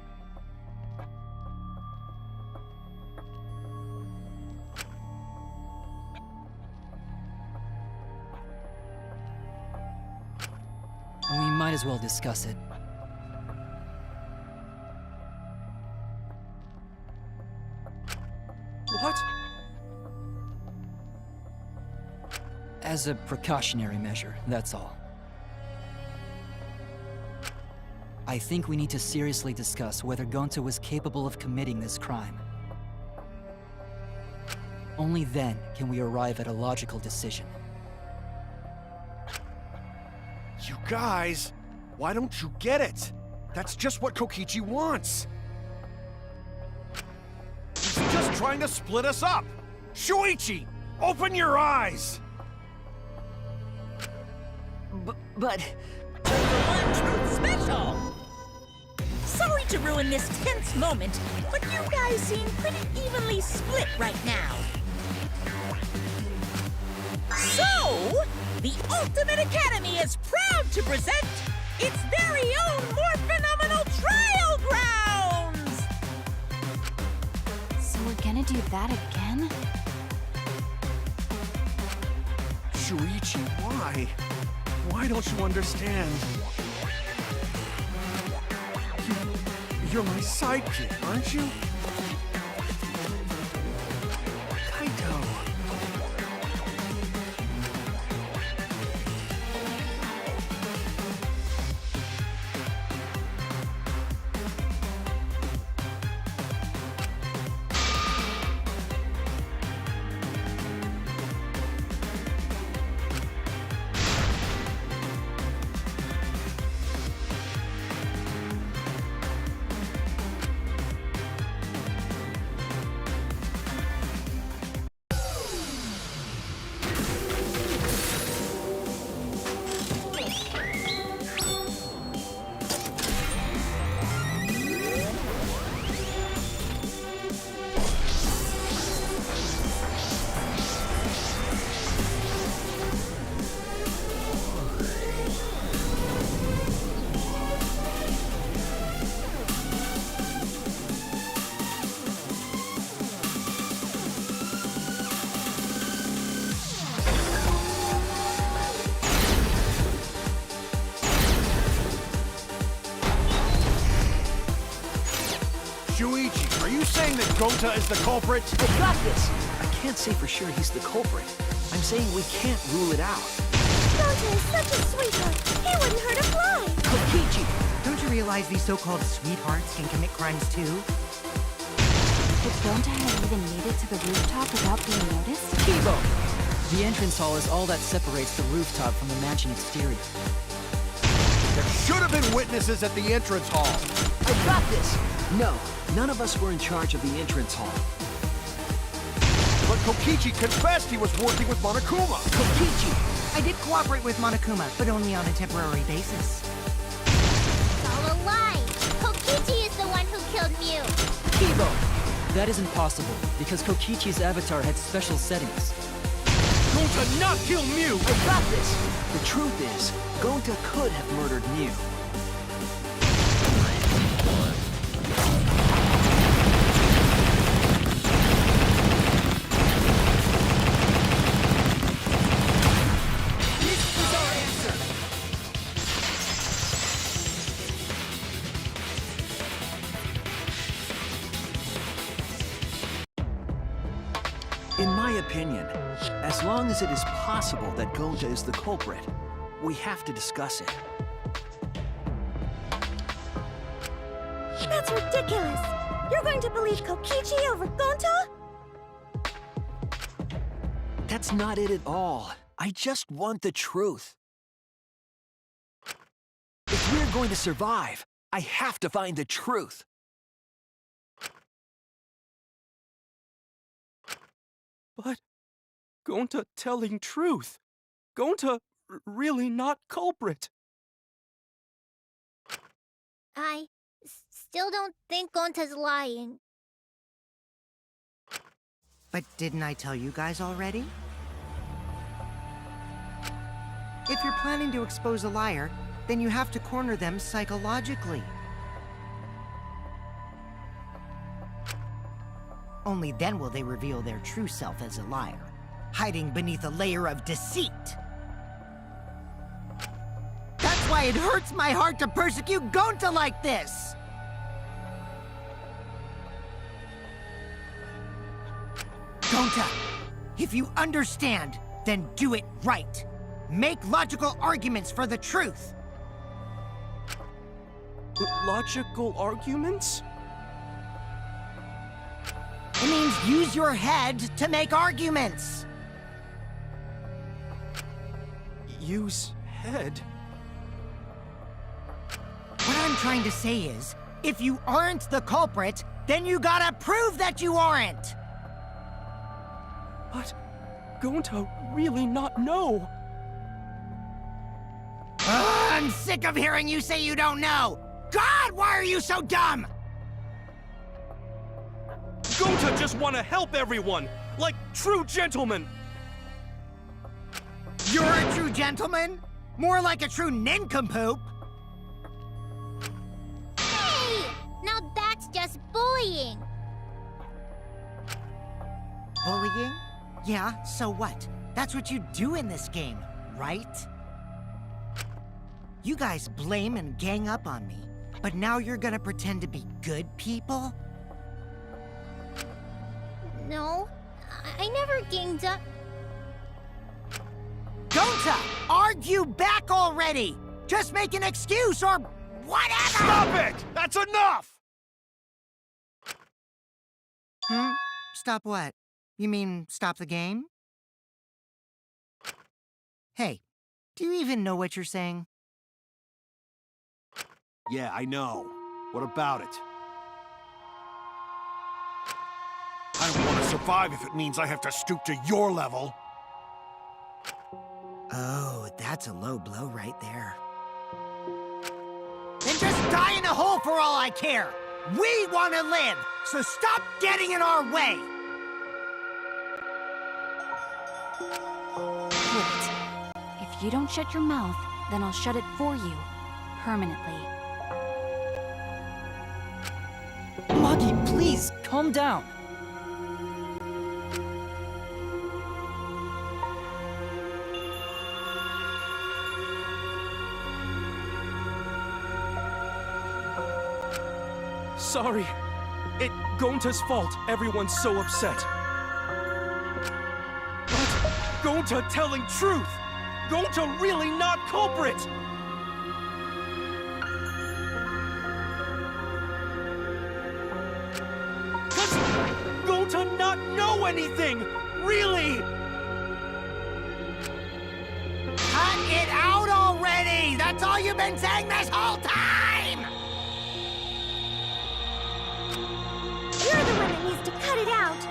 We might as well discuss it. What? As a precautionary measure, that's all. I think we need to seriously discuss whether Gonta was capable of committing this crime. Only then can we arrive at a logical decision. You guys, why don't you get it? That's just what Kokichi wants. He's just trying to split us up. Shuichi, open your eyes. But... One Truth Special! Sorry to ruin this tense moment, but you guys seem pretty evenly split right now. So, the Ultimate Academy is proud to present its very own more phenomenal trial grounds! So we're gonna do that again? Shuichi, why? Why don't you understand? You're my sidekick, aren't you? Kaito. you saying that Gonta is the culprit? I got this! I can't say for sure he's the culprit. I'm saying we can't rule it out. Gonta is such a sweetheart. He wouldn't hurt a fly. Kokichi! Don't you realize these so-called sweethearts can commit crimes too? Could Gonta have even made it to the rooftop without being noticed? Kibo! The entrance hall is all that separates the rooftop from the mansion exterior. There should have been witnesses at the entrance hall. I got this! No, none of us were in charge of the entrance hall. But Kokichi confessed he was working with Monokuma. Kokichi! I did cooperate with Monokuma, but only on a temporary basis. It's all a lie. Kokichi is the one who killed Mew. Kibo! That isn't possible, because Kokichi's avatar had special settings. Gonta not kill Mew! I got this! The truth is, Gonta could have murdered Mew. In my opinion, as long as it is possible that Gonta is the culprit, we have to discuss it. That's ridiculous. You're going to believe Kokichi over Gonta? That's not it at all. I just want the truth. If we're going to survive, I have to find the truth. But Gonta telling truth. Gonta really not culprit. I still don't think Gonta's lying. But didn't I tell you guys already? If you're planning to expose a liar, then you have to corner them psychologically. Only then will they reveal their true self as a liar, hiding beneath a layer of deceit. That's why it hurts my heart to persecute Gonta like this! Gonta, if you understand, then do it right. Make logical arguments for the truth. Logical arguments? It means use your head to make arguments. Use head? What I'm trying to say is, if you aren't the culprit, then you gotta prove that you aren't! But Gonta really not know. I'm sick of hearing you say you don't know! God, why are you so dumb? Gonta just want to help everyone, like true gentlemen. You're a true gentleman? More like a true nincompoop. Hey! Now that's just bullying. Bullying? Yeah, so what? That's what you do in this game, right? You guys blame and gang up on me, but now you're gonna pretend to be good people? No, I never ganged up. Gonta! Argue back already! Just make an excuse or whatever! Stop it! That's enough! Stop what? You mean stop the game? Hey, do you even know what you're saying? Yeah, I know. What about it? I don't want to survive if it means I have to stoop to your level. Oh, that's a low blow right there. Then just die in a hole for all I care! We want to live, so stop getting in our way! Wait. If you don't shut your mouth, then I'll shut it for you. Permanently. Magi, please, calm down. Sorry. It's Gonta's fault everyone's so upset. But Gonta telling truth! Gonta really not culprit! Does Gonta not know anything? Really? Cut it out already! That's all you've been saying this whole time! You're the one that needs to cut it out.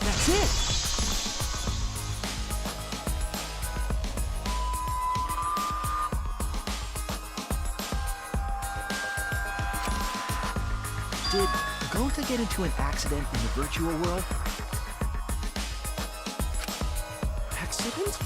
That's it! Did Gonta get into an accident in the virtual world? Accident?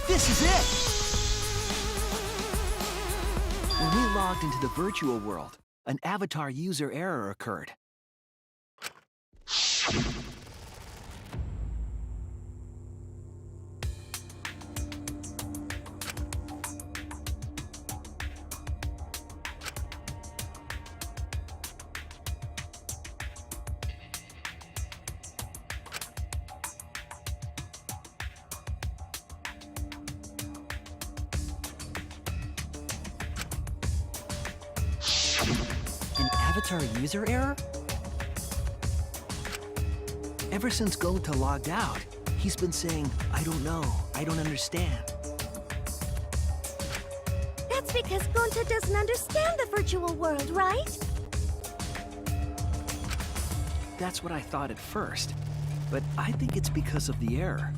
This is it! When we logged into the virtual world, an avatar user error occurred. An avatar user error? Ever since Gonta logged out, he's been saying, I don't know, I don't understand. That's because Gonta doesn't understand the virtual world, right? That's what I thought at first, but I think it's because of the error.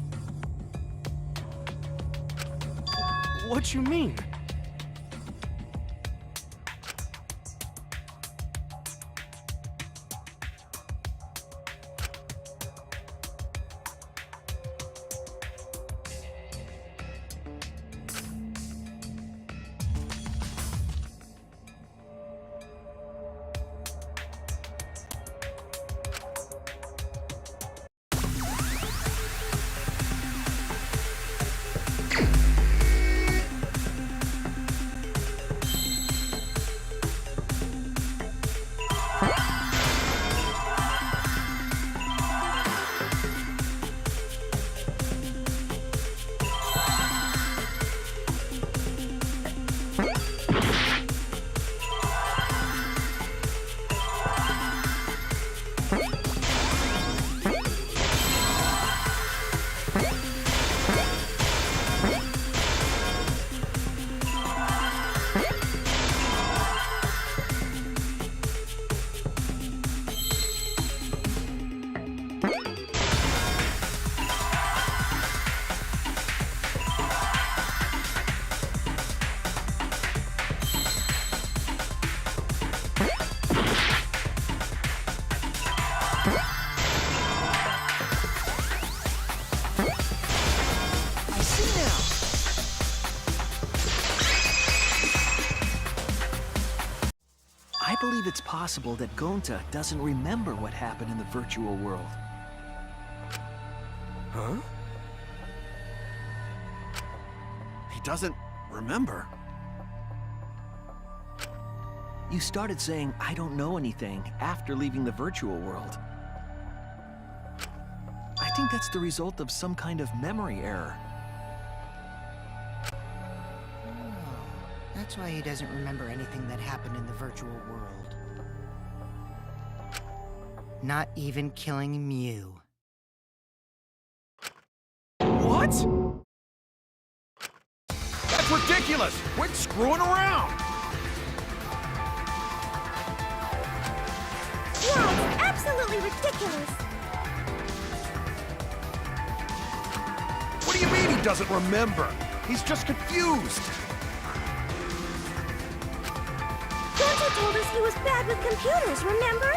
What you mean? believe it's possible that Gonta doesn't remember what happened in the virtual world. Huh? He doesn't remember? You started saying, "I don't know anything," after leaving the virtual world. I think that's the result of some kind of memory error. That's why he doesn't remember anything that happened in the virtual world. Not even killing Mew. What? That's ridiculous! Quit screwing around! Yeah, it's absolutely ridiculous. What do you mean he doesn't remember? He's just confused. Gonta told us he was bad with computers, remember?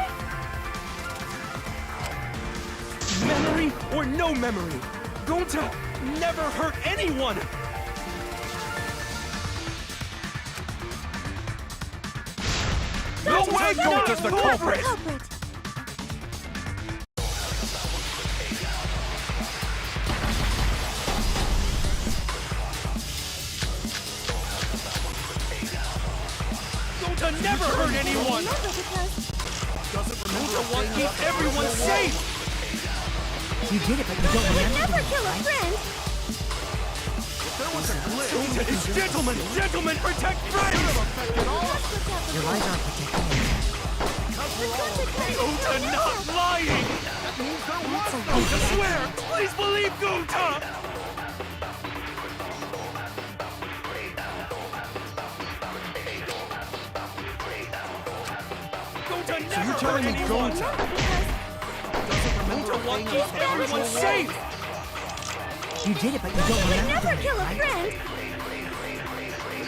Memory or no memory, Gonta never hurt anyone! No way Gonta's the culprit! Gonta never hurt anyone! Doesn't remember what keep everyone safe! You did it, but you don't remember. Never kill a friend! There was a glitch. Gonta is gentlemen! Gentlemen, protect friends! Your lies aren't protecting me. Gonta not lying! Gonta swear! Please believe Gonta! Gonta never You're telling me anyone! Gonta Gonta won't keep everyone safe! You did it, but you don't remember. Never kill a friend!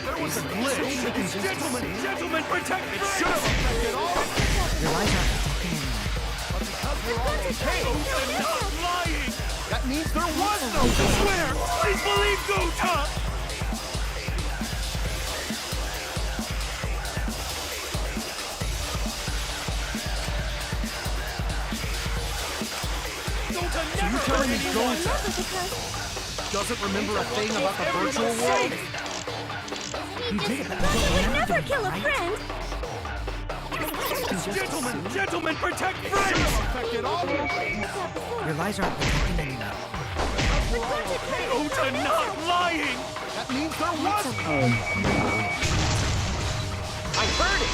There was a glitch. Gentlemen, gentlemen, protect It friends! should have affected all of us. Your lies aren't protecting anyone. But because we're all okay, Gonta not lying! that means there was no Gonta swear! Please believe Gonta! Gonta never telling me hurt anyone! Gonta doesn't remember a thing about the virtual world? You did it, but you don't remember. Never kill a friend! Gentlemen, gentlemen, protect friends! Affected all of us. Your lies aren't protecting anyone. Gonta not lying! That means there was. I heard it!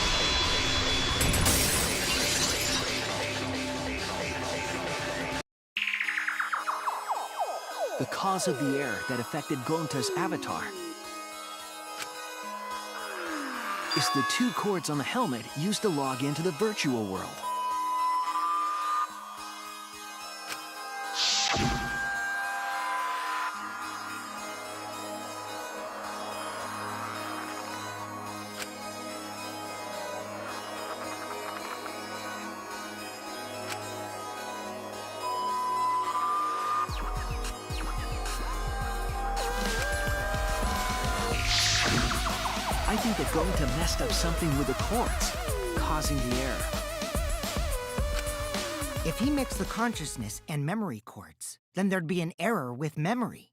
The cause of the error that affected Gonta's avatar is the 2 cords on the helmet used to log into the virtual world. I think that Gonta messed up something with the cords, causing the error. If he mixed the consciousness and memory cords, then there'd be an error with memory.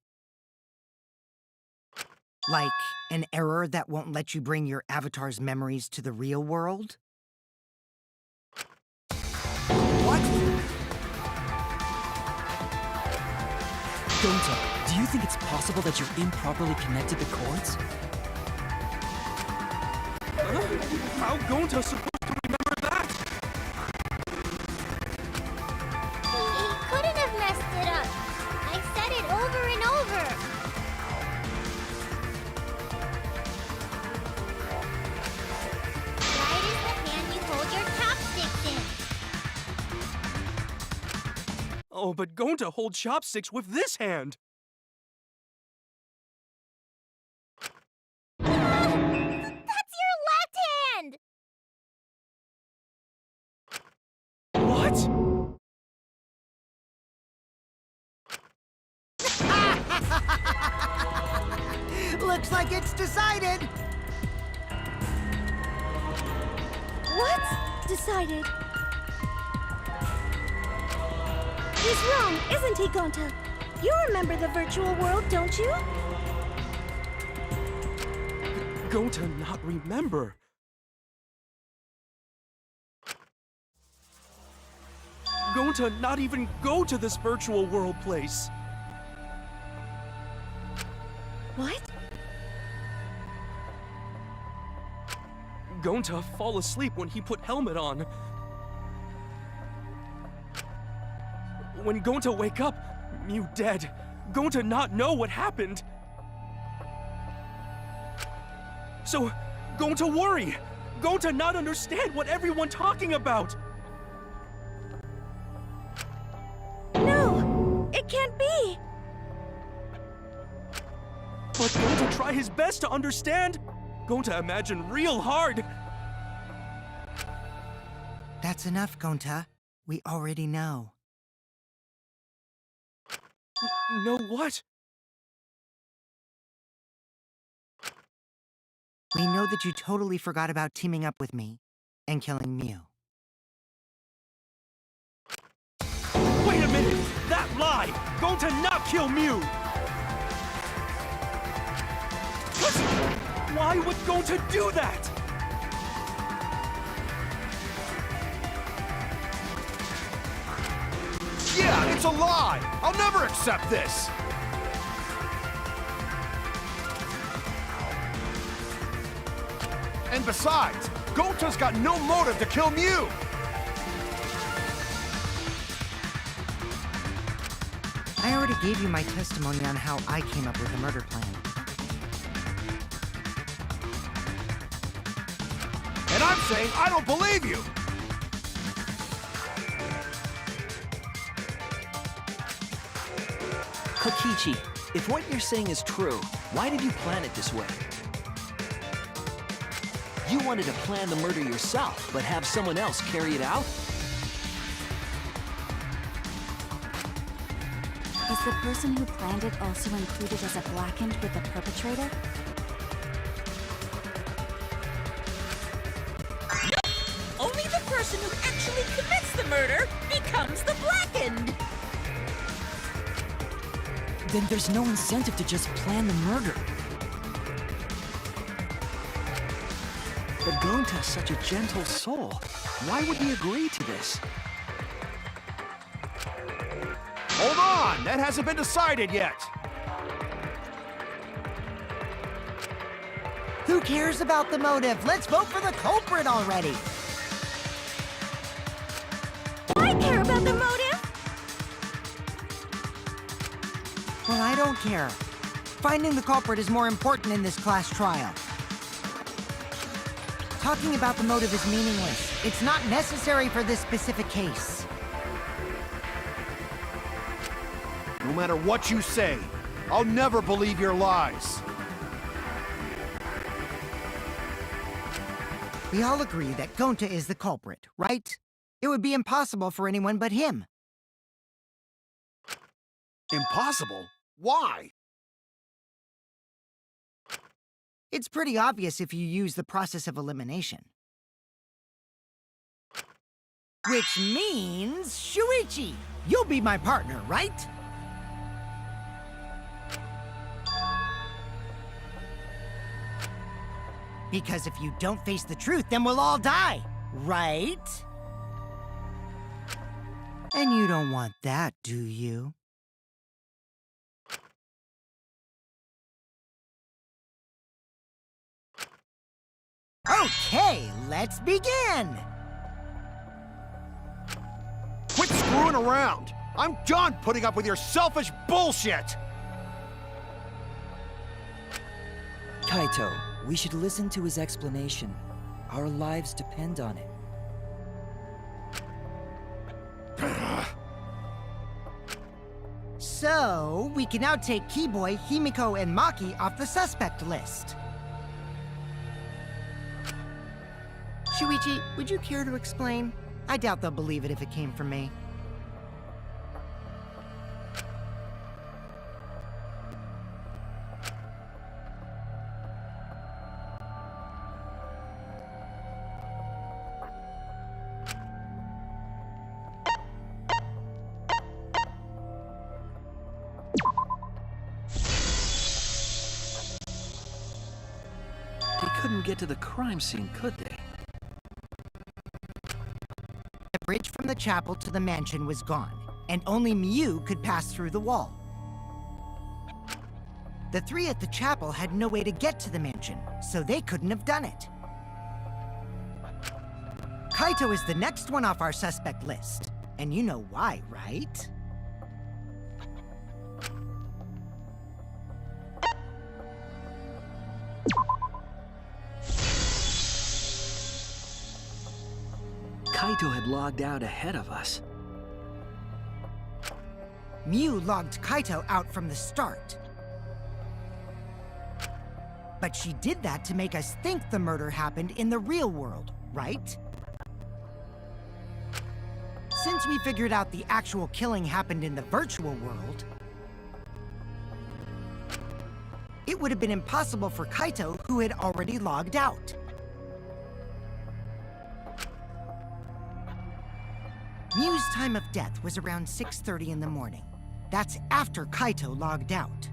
Like an error that won't let you bring your avatar's memories to the real world? What? Gonta, do you think it's possible that you're improperly connected the cords? How Gonta supposed to remember that? He couldn't have messed it up. I said it over and over. Right is the hand you hold your chopsticks in. Oh, but Gonta hold chopsticks with this hand! That's your left hand! What? Looks like it's decided! What? decided. He's wrong, isn't he, Gonta? You remember the virtual world, don't you? Gonta not remember. Gonta not even go to this virtual world place. What? Gonta fall asleep when he put helmet on. When Gonta wake up, Mew dead. Gonta not know what happened. So, Gonta worry. Gonta not understand what everyone talking about. No! It can't be! But Gonta try his best to understand. Gonta imagine real hard. That's enough, Gonta. We already know. Know what? We know that you totally forgot about teaming up with me and killing Mew. Wait a minute! That lie! Gonta not kill Mew! What? Why would Gonta do that? Yeah, it's a lie! I'll never accept this! And besides, Gonta's got no motive to kill Mew! I already gave you my testimony on how I came up with the murder plan. And I'm saying I don't believe you! Kokichi, if what you're saying is true, why did you plan it this way? You wanted to plan the murder yourself, but have someone else carry it out? Is the person who planned it also included as a blackened with the perpetrator? Only the person who actually commits the murder becomes the blackened. Then there's no incentive to just plan the murder. But Gonta's such a gentle soul. Why would he agree to this? Hold on! That hasn't been decided yet! Who cares about the motive? Let's vote for the culprit already! I care about the motive! Well, I don't care. Finding the culprit is more important in this class trial. Talking about the motive is meaningless. It's not necessary for this specific case. No matter what you say, I'll never believe your lies. We all agree that Gonta is the culprit, right? It would be impossible for anyone but him. Impossible? Why? It's pretty obvious if you use the process of elimination. Which means, Shuichi, you'll be my partner, right? Because if you don't face the truth, then we'll all die, right? And you don't want that, do you? Okay, let's begin! Quit screwing around! I'm done putting up with your selfish bullshit! Kaito, we should listen to his explanation. Our lives depend on it. So, we can now take Keyboy, Himiko, and Maki off the suspect list. Shuichi, would you care to explain? I doubt they'll believe it if it came from me. couldn't get to the crime scene, could they? The bridge from the chapel to the mansion was gone, and only Mew could pass through the wall. The three at the chapel had no way to get to the mansion, so they couldn't have done it. Kaito is the next one off our suspect list, and you know why, right? Kaito had logged out ahead of us. Mew logged Kaito out from the start. But she did that to make us think the murder happened in the real world, right? Since we figured out the actual killing happened in the virtual world, it would have been impossible for Kaito, who had already logged out. Mew's time of death was around 6:30 in the morning. That's after Kaito logged out.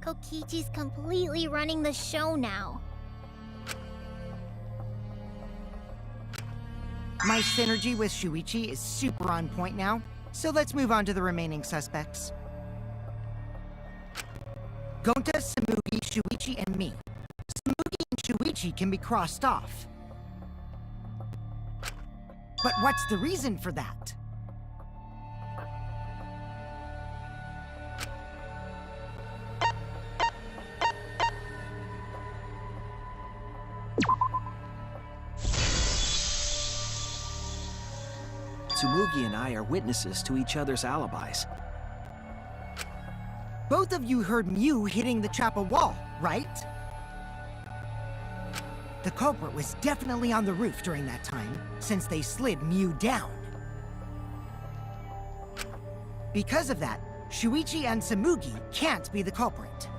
Kokichi's completely running the show now. My synergy with Shuichi is super on point now, so let's move on to the remaining suspects. Gonta, Samugi, Shuichi, and me. Samugi and Shuichi can be crossed off. But what's the reason for that? Tsumugi and I are witnesses to each other's alibis. Both of you heard Mew hitting the chapel wall, right? The culprit was definitely on the roof during that time, since they slid Mew down. Because of that, Shuichi and Samugi can't be the culprit.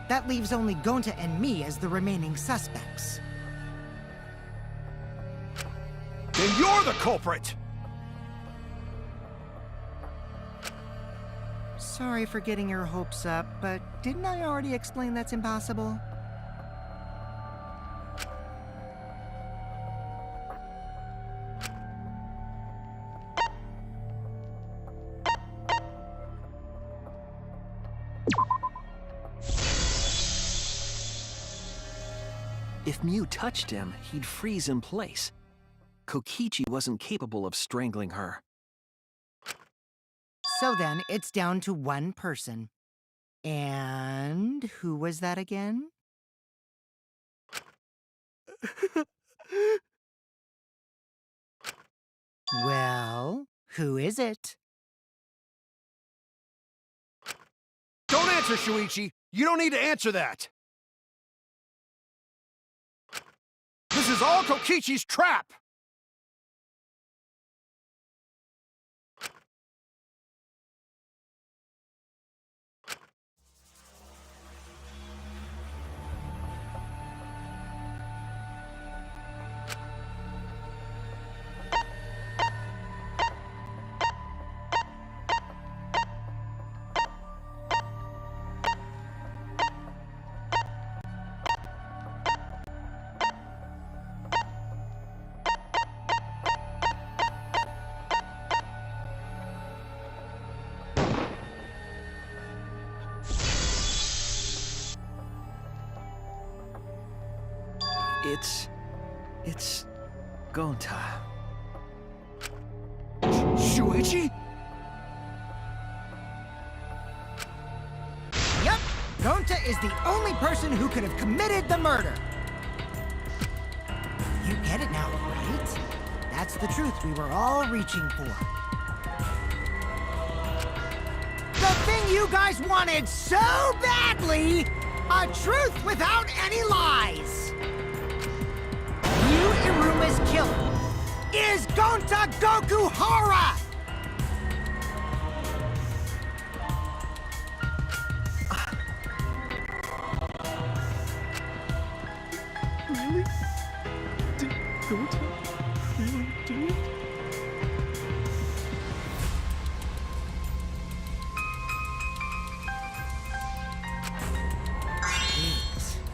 That leaves only Gonta and me as the remaining suspects. Then you're the culprit! Sorry for getting your hopes up, but didn't I already explain that's impossible? If Mew touched him, he'd freeze in place. Kokichi wasn't capable of strangling her. So then, it's down to one person. And who was that again? Well, who is it? Don't answer, Shuichi! You don't need to answer that! This is all Kokichi's trap! It's Gonta. Shuichi? Yep, Gonta is the only person who could have committed the murder. You get it now, right? That's the truth we were all reaching for. The thing you guys wanted so badly! A truth without any lies! Yu Iruma's killer is Gonta Gokuhara! Gonta really do it?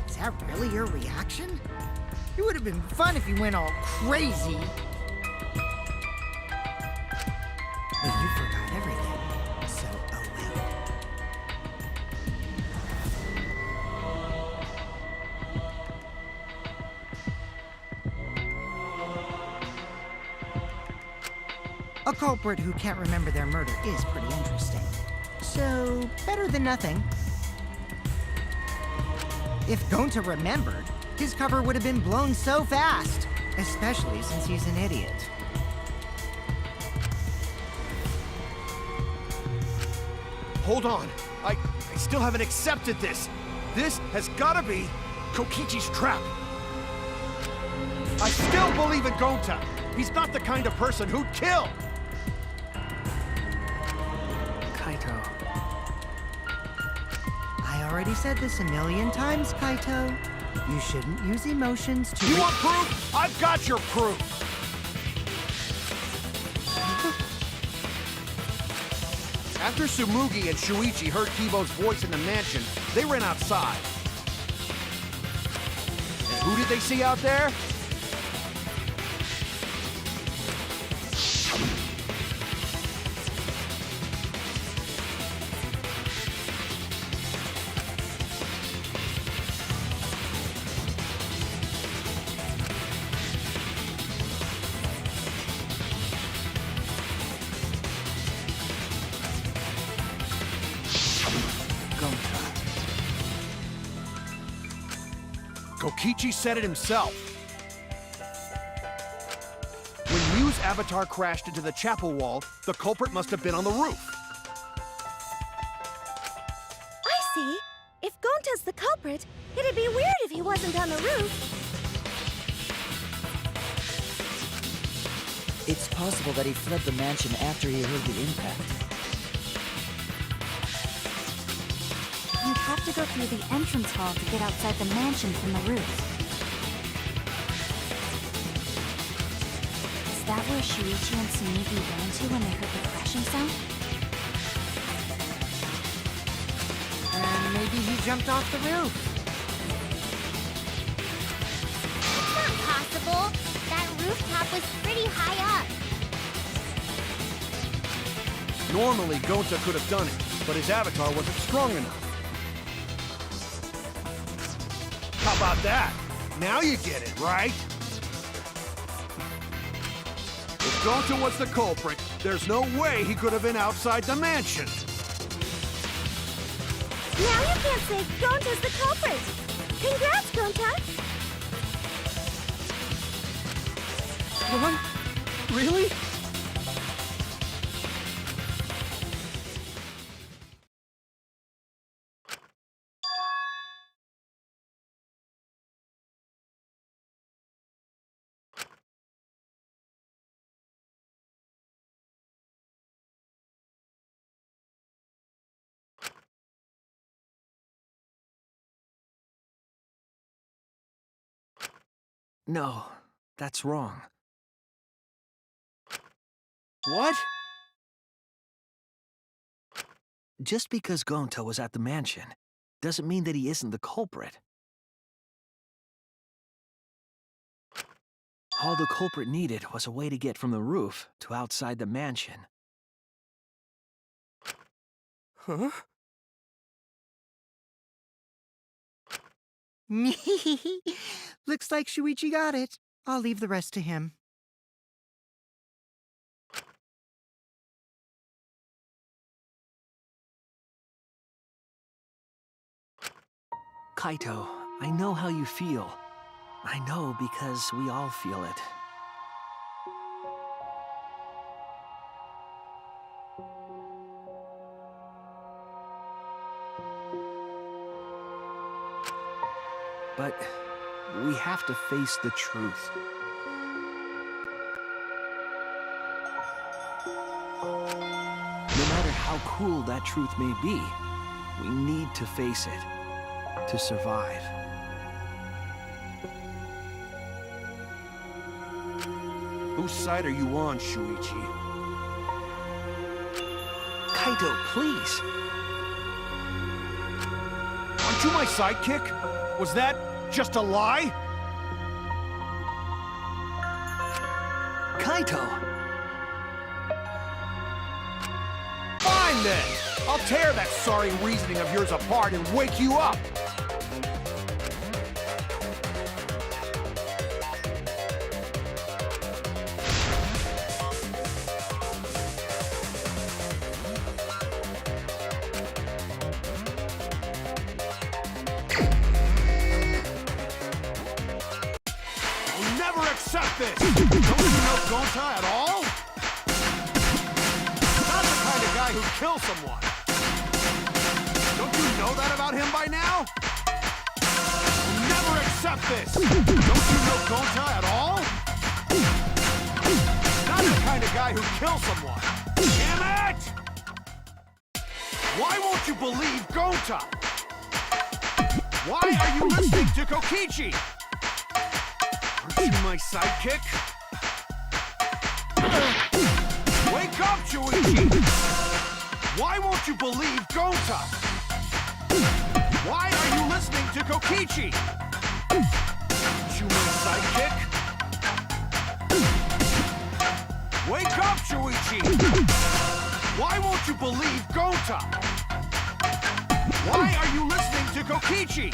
Is that really your reaction? It would have been fun if you went all crazy. But you forgot everything, so oh well. A culprit who can't remember their murder is pretty interesting. So, better than nothing. If Gonta remembered, his cover would have been blown so fast, especially since he's an idiot. Hold on. I still haven't accepted this. This has gotta be Kokichi's trap. I still believe in Gonta. He's not the kind of person who'd kill. Kaito. I already said this a million times, Kaito. You shouldn't use emotions to... You want proof? I've got your proof. After Tsumugi and Shuichi heard Kibo's voice in the mansion, they ran outside. And who did they see out there? Kokichi said it himself. When Miu's avatar crashed into the chapel wall, the culprit must have been on the roof. I see. If Gonta's the culprit, it'd be weird if he wasn't on the roof. It's possible that he fled the mansion after he heard the impact. You'd have to go through the entrance hall to get outside the mansion from the roof. Is that where Shuichi and Tsumugi ran to when they heard the crashing sound? And maybe he jumped off the roof. It's not possible. That rooftop was pretty high up. Normally, Gonta could have done it, but his avatar wasn't strong enough. How about that? Now you get it, right? If Gonta was the culprit, there's no way he could have been outside the mansion. Now you can't say Gonta's the culprit. Congrats, Gonta. What? Really? No, that's wrong. What? Just because Gonta was at the mansion doesn't mean that he isn't the culprit. All the culprit needed was a way to get from the roof to outside the mansion. Huh? Looks like Shuichi got it. I'll leave the rest to him. Kaito, I know how you feel. I know because we all feel it. But we have to face the truth. No matter how cruel that truth may be, we need to face it to survive. Whose side are you on, Shuichi? Kaito, please. Aren't you my sidekick? Was that just a lie? Kaito! Fine then! I'll tear that sorry reasoning of yours apart and wake you up! I'll never accept this! Don't you know Gonta at all? Not the kind of guy who'd kill someone. Don't you know that about him by now? I'll never accept this! Don't you know Gonta at all? Not the kind of guy who'd kill someone. Damn it! Why won't you believe Gonta? Why are you listening to Kokichi? Aren't you my sidekick? Wake up, Shuichi! Why won't you believe Gonta? Why are you listening to Kokichi? Aren't you my sidekick? Wake up, Shuichi! Why won't you believe Gonta? Why are you listening to Kokichi?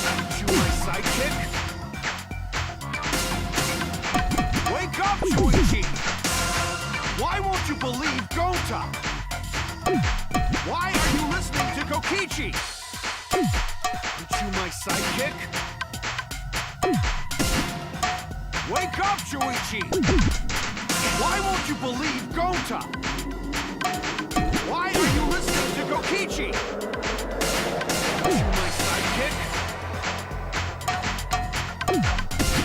Aren't you my sidekick? Wake up, Twiiter! Why won't you believe Gonta? Why are you listening to Kokichi? Aren't you my sidekick? Wake up, Shuichi! Why won't you believe Gonta? Why are you listening to Kokichi? Aren't you my sidekick?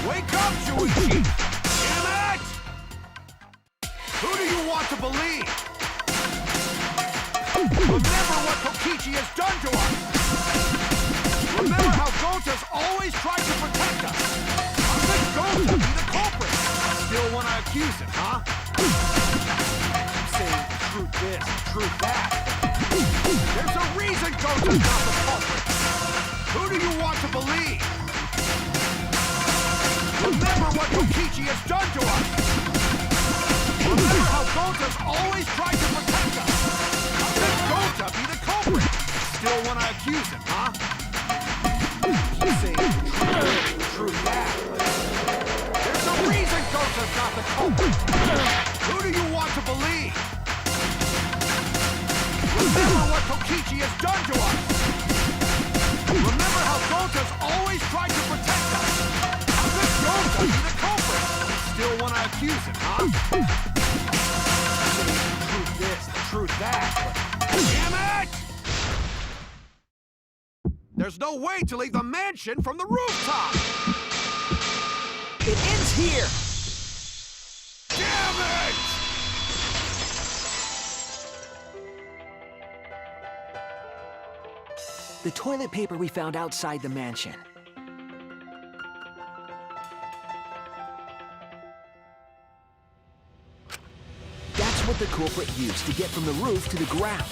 Wake up, Shuichi! Damn it! Who do you want to believe? Remember what Kokichi has done to us! Remember how Gonta's always tried to protect us! How could Gonta be the culprit? Still want to accuse him, huh? I'm saying truth this, truth that. There's a reason Gonta's not the culprit! Who do you want to believe? Remember what Kokichi has done to us! Remember how Gonta's always tried to protect us! How could Gonta be the culprit? Still want to accuse him, huh? Keep saying true that. There's a reason Gonta's not the culprit! Who do you want to believe? Remember what Kokichi has done to us! Remember how Gonta's always tried to protect us! How could Gonta be the culprit? Still want to accuse him, huh? Truth this, truth that, but damn it! There's no way to leave the mansion from the rooftop! It ends here! Damn it! The toilet paper we found outside the mansion. That's what the culprit used to get from the roof to the ground.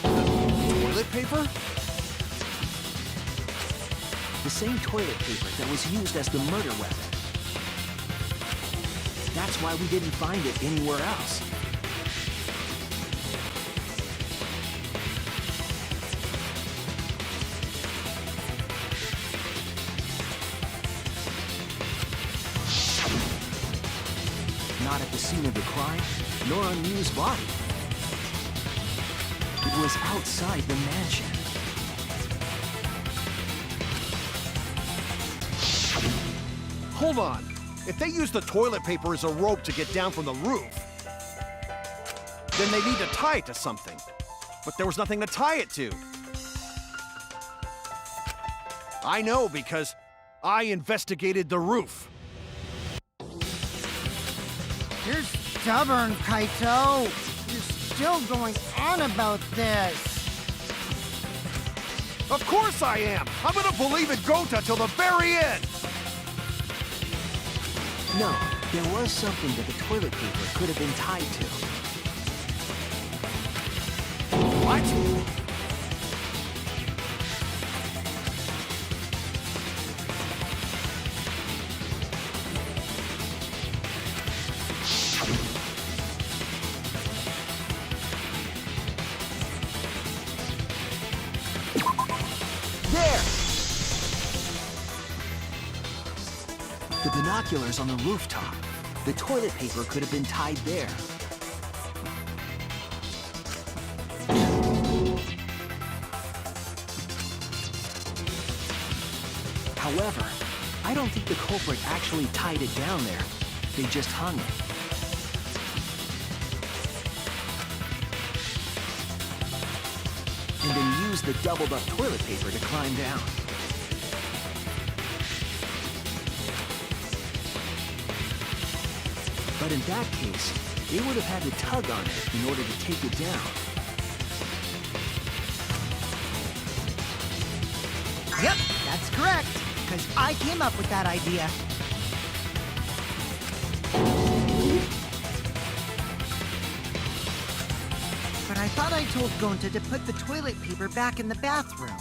Toilet paper? The same toilet paper that was used as the murder weapon. That's why we didn't find it anywhere else. Not at the scene of the crime, nor on Ryu's body. It was outside the mansion. Hold on. If they use the toilet paper as a rope to get down from the roof, then they need to tie it to something. But there was nothing to tie it to. I know because I investigated the roof. You're stubborn, Kaito. You're still going on about this. Of course I am! I'm gonna believe in Gonta till the very end! No, there was something that the toilet paper could have been tied to. What? There! The binoculars on the rooftop. The toilet paper could have been tied there. However, I don't think the culprit actually tied it down there. They just hung it. And then used the doubled-up toilet paper to climb down. But in that case, they would have had to tug on it in order to take it down. Yep, that's correct. Because I came up with that idea. But I thought I told Gonta to put the toilet paper back in the bathroom.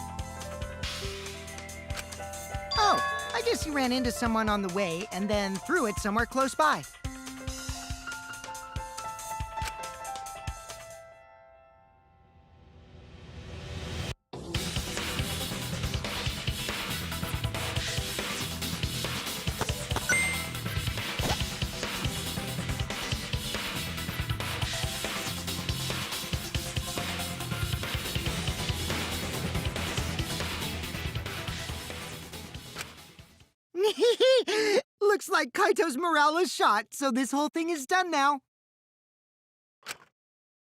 Oh, I guess he ran into someone on the way and then threw it somewhere close by. Looks like Kaito's morale is shot, so this whole thing is done now.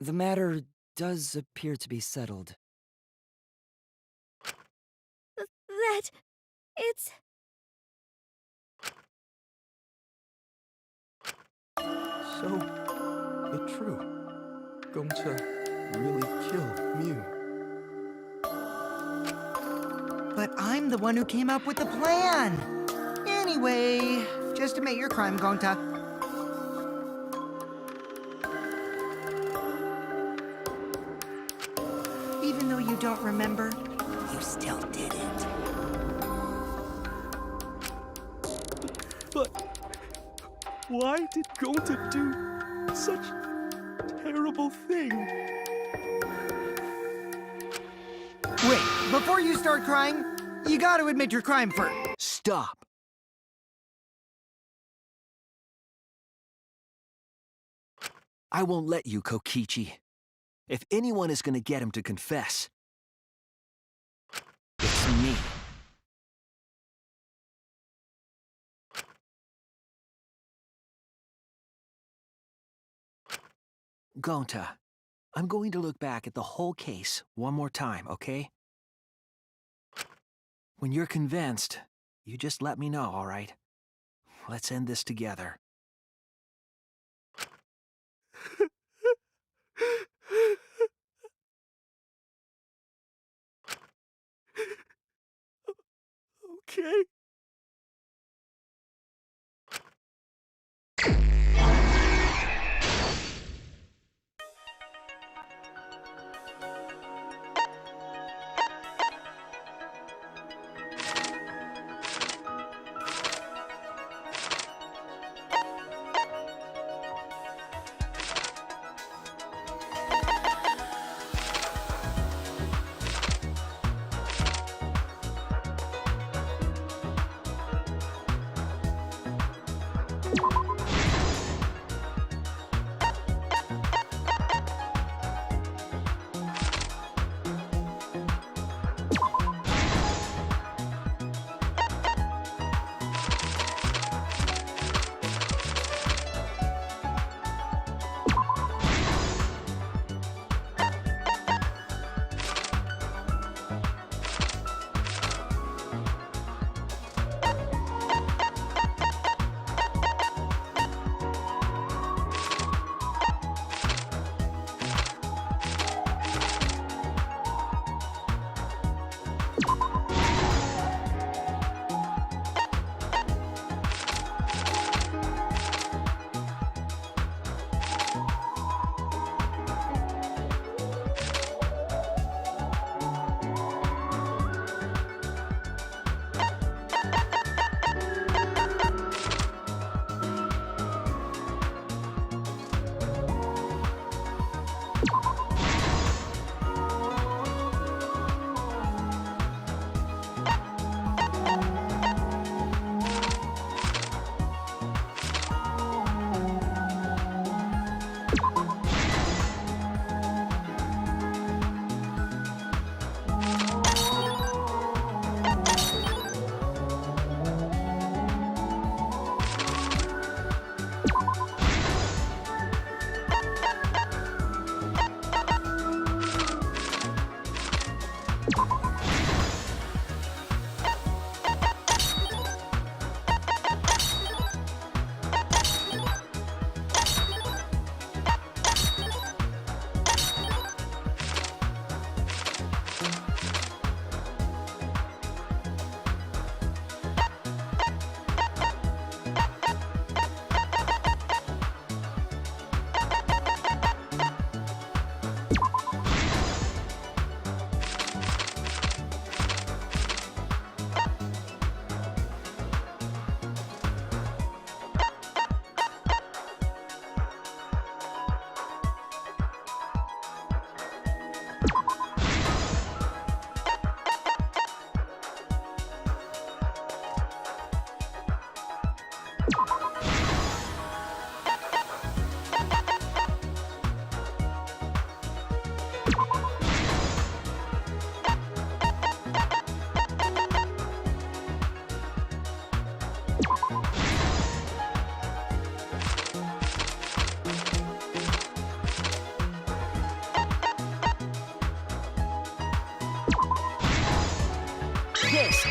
The matter does appear to be settled. That... it's... So, the truth. Gonta really killed Mew. But I'm the one who came up with the plan. Anyway, just admit your crime, Gonta. Even though you don't remember, you still did it. But why did Gonta do such a terrible thing? Wait, before you start crying, you gotta admit your crime first. Stop! I won't let you, Kokichi. If anyone is gonna get him to confess, it's me. Gonta, I'm going to look back at the whole case one more time, okay? When you're convinced, you just let me know, all right? Let's end this together. Okay.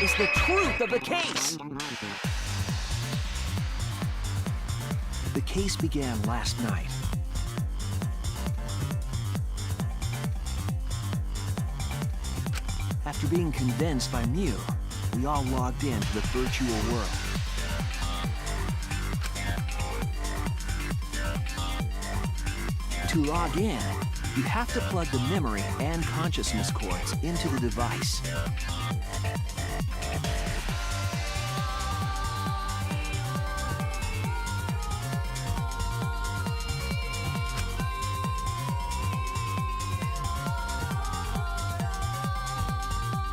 is the truth of the case. The case began last night. After being convinced by Mew, we all logged into the virtual world. To log in, you have to plug the memory and consciousness cords into the device.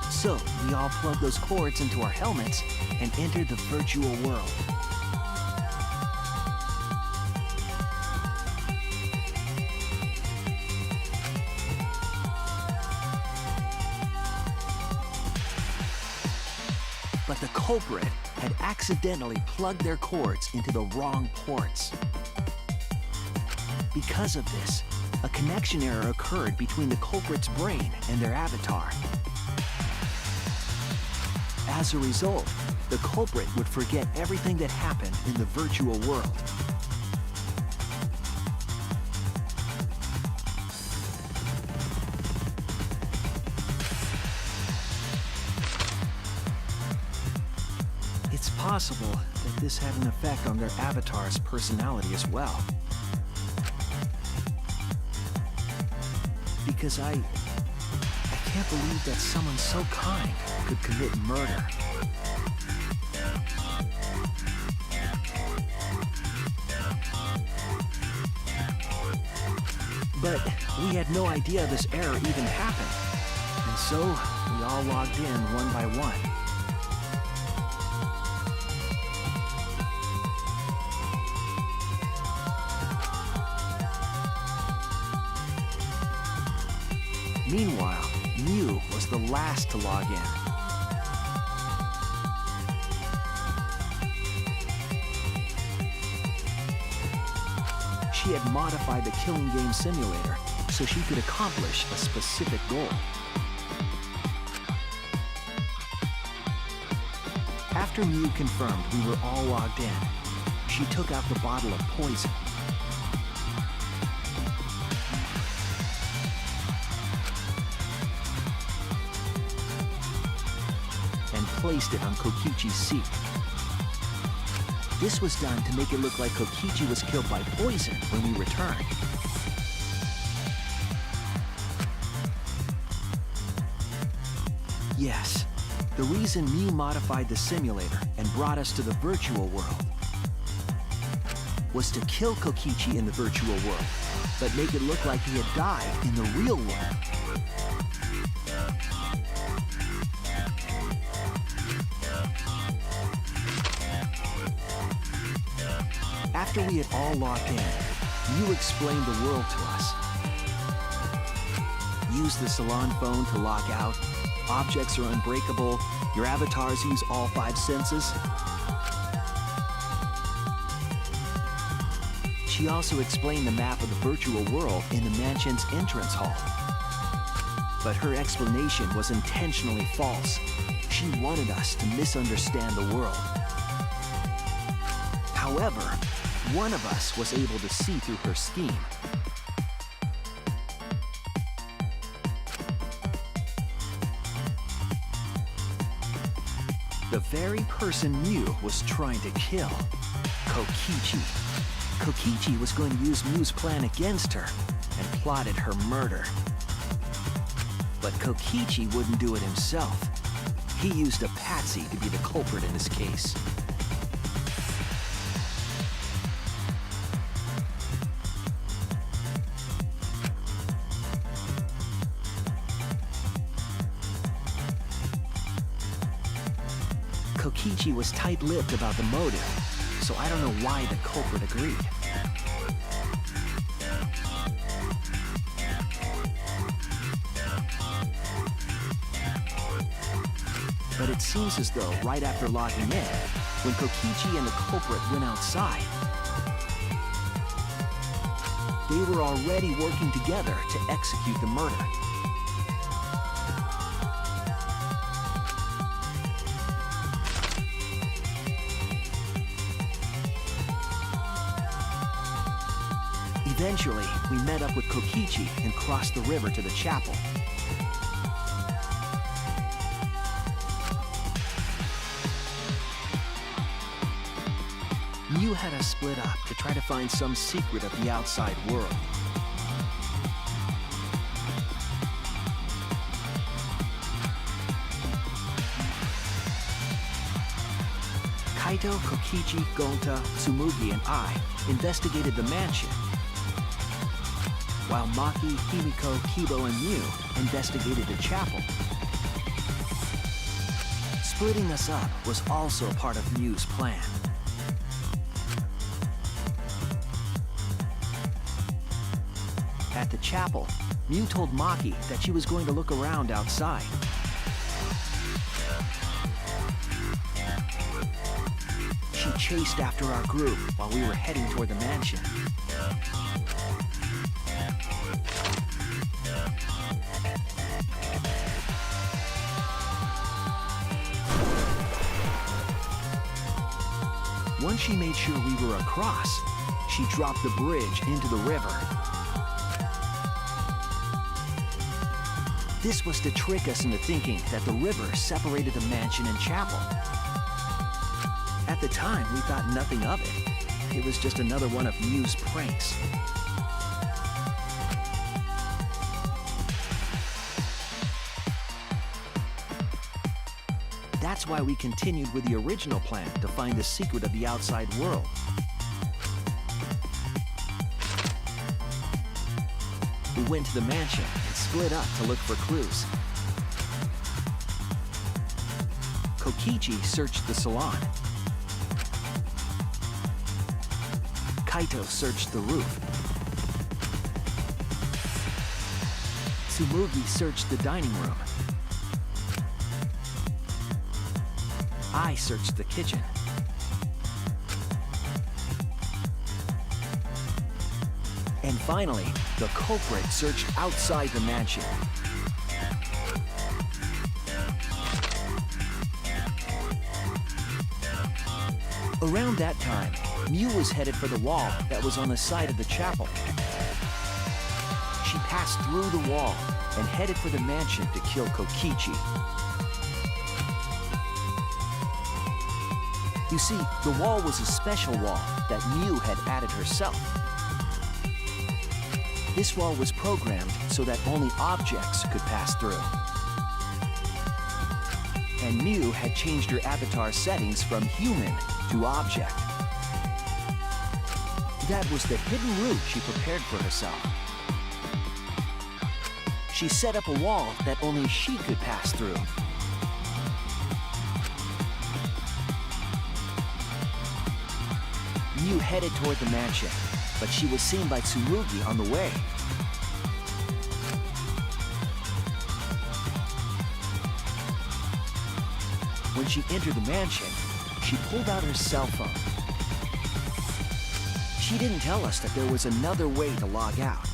So, we all plug those cords into our helmets and enter the virtual world. But the culprit had accidentally plugged their cords into the wrong ports. Because of this, a connection error occurred between the culprit's brain and their avatar. As a result, the culprit would forget everything that happened in the virtual world. It's possible that this had an effect on their avatar's personality as well. Because I can't believe that someone so kind could commit murder. But we had no idea this error even happened. And so, we all logged in one by one. Meanwhile, Mew was the last to log in. She had modified the killing game simulator so she could accomplish a specific goal. After Mew confirmed we were all logged in, she took out the bottle of poison. Placed it on Kokichi's seat. This was done to make it look like Kokichi was killed by poison when we returned. Yes, the reason Mew modified the simulator and brought us to the virtual world was to kill Kokichi in the virtual world, but make it look like he had died in the real world. After we had all logged in, Mew explained the world to us. Use the salon phone to log out. Objects are unbreakable. Your avatars use all 5 senses. She also explained the map of the virtual world in the mansion's entrance hall. But her explanation was intentionally false. She wanted us to misunderstand the world. However, one of us was able to see through her scheme. The very person Mew was trying to kill, Kokichi. Kokichi was going to use Mew's plan against her and plotted her murder. But Kokichi wouldn't do it himself. He used a patsy to be the culprit in this case. Kokichi was tight-lipped about the motive, so I don't know why the culprit agreed. But it seems as though right after logging in, when Kokichi and the culprit went outside, they were already working together to execute the murder. Eventually, we met up with Kokichi and crossed the river to the chapel. Mew had us split up to try to find some secret of the outside world. Kaito, Kokichi, Gonta, Tsumugi, and I investigated the mansion, while Maki, Himiko, Kibo, and Mew investigated the chapel. Splitting us up was also part of Mew's plan. At the chapel, Mew told Maki that she was going to look around outside. She chased after our group while we were heading toward the mansion. Once she made sure we were across, she dropped the bridge into the river. This was to trick us into thinking that the river separated the mansion and chapel. At the time, we thought nothing of it. It was just another one of Mew's pranks. That's why we continued with the original plan to find the secret of the outside world. We went to the mansion and split up to look for clues. Kokichi searched the salon. Kaito searched the roof. Tsumugi searched the dining room. I searched the kitchen. And finally, the culprit searched outside the mansion. Around that time, Mew was headed for the wall that was on the side of the chapel. She passed through the wall and headed for the mansion to kill Kokichi. You see, the wall was a special wall that Mew had added herself. This wall was programmed so that only objects could pass through. And Mew had changed her avatar settings from human to object. That was the hidden route she prepared for herself. She set up a wall that only she could pass through. Mew headed toward the mansion, but she was seen by Tsumugi on the way. When she entered the mansion, she pulled out her cell phone. She didn't tell us that there was another way to log out.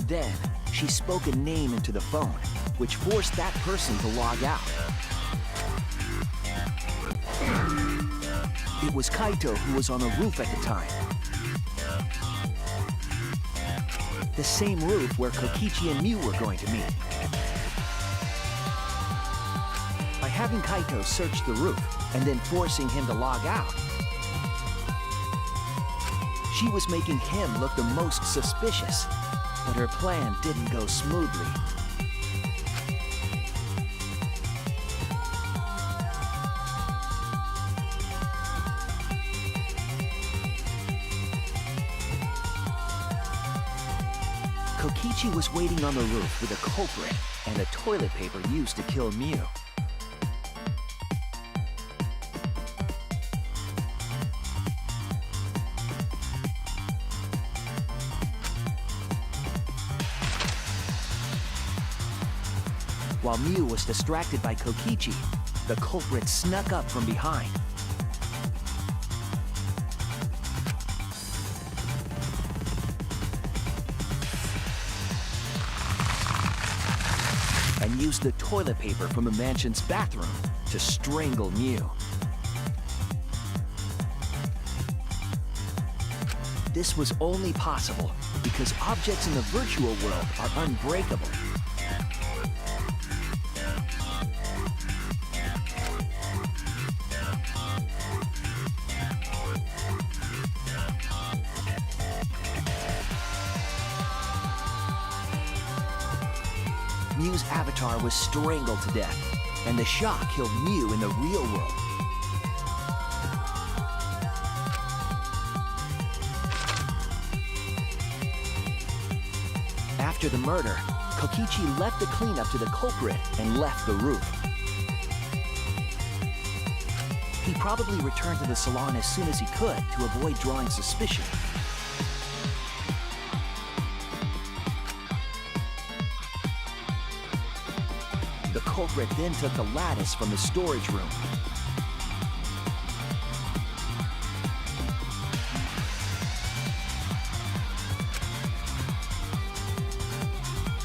Then, she spoke a name into the phone, which forced that person to log out. It was Kaito who was on the roof at the time. The same roof where Kokichi and Mew were going to meet. By having Kaito search the roof and then forcing him to log out, she was making him look the most suspicious, but her plan didn't go smoothly. Kokichi was waiting on the roof with a culprit and the toilet paper used to kill Mew. While Mew was distracted by Kokichi, the culprit snuck up from behind. and used the toilet paper from the mansion's bathroom to strangle Mew. This was only possible because objects in the virtual world are unbreakable. Mew's avatar was strangled to death, and the shock killed Mew in the real world. After the murder, Kokichi left the cleanup to the culprit and left the roof. He probably returned to the salon as soon as he could to avoid drawing suspicion. The culprit then took the lattice from the storage room.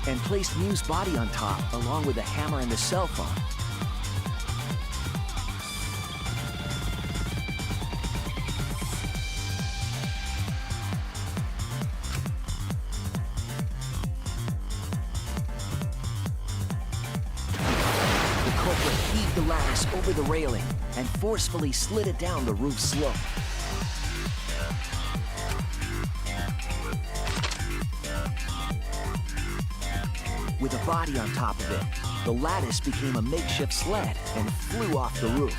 And placed Mew's body on top, along with the hammer and the cell phone. The culprit heaved the lattice over the railing and forcefully slid it down the roof slope. With a body on top of it, the lattice became a makeshift sled and flew off the roof.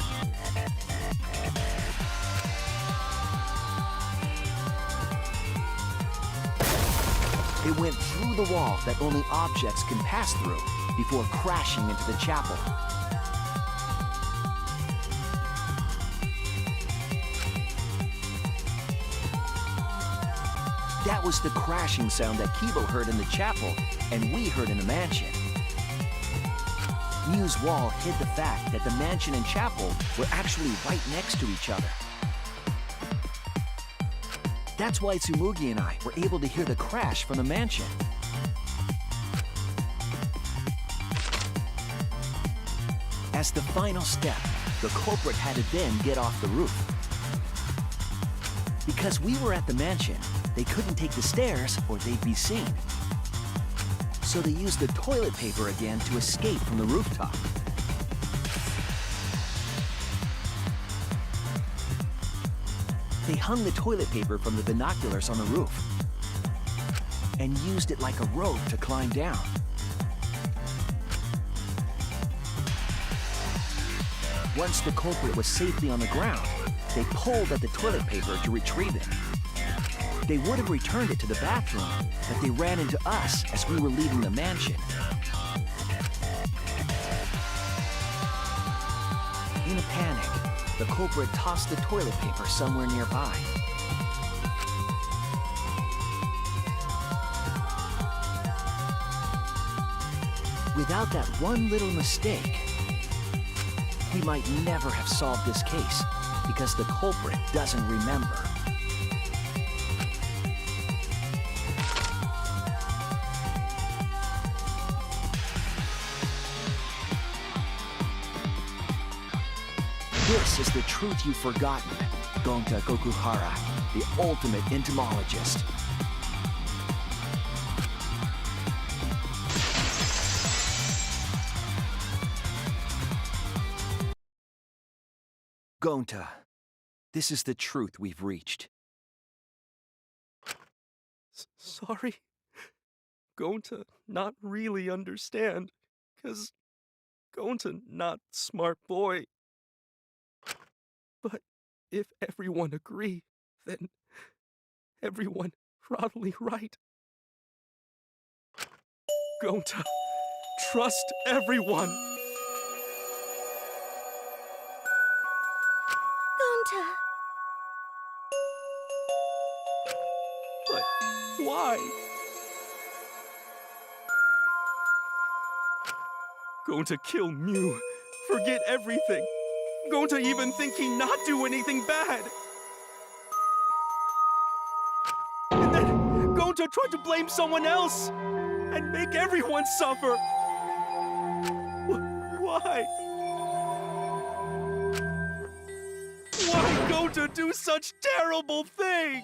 It went through the wall that only objects can pass through before crashing into the chapel. That was the crashing sound that Kibo heard in the chapel and we heard in the mansion. Mew's wall hid the fact that the mansion and chapel were actually right next to each other. That's why Tsumugi and I were able to hear the crash from the mansion. As the final step, the culprit had to then get off the roof. Because we were at the mansion, they couldn't take the stairs or they'd be seen. So they used the toilet paper again to escape from the rooftop. They hung the toilet paper from the binoculars on the roof and used it like a rope to climb down. Once the culprit was safely on the ground, they pulled at the toilet paper to retrieve it. They would have returned it to the bathroom, but they ran into us as we were leaving the mansion. In a panic, the culprit tossed the toilet paper somewhere nearby. Without that one little mistake, we might never have solved this case because the culprit doesn't remember. This is the truth you've forgotten, Gonta Gokuhara, the ultimate entomologist. Gonta, this is the truth we've reached. Sorry. Gonta not really understand, 'cause Gonta not smart boy. But if everyone agree, then everyone probably right. Gonta, trust everyone. Gonta. But why? Gonta kill Mew, forget everything. Gonta even think he not do anything bad. And then Gonta tried to blame someone else and make everyone suffer. Why? Why Gonta do such terrible thing?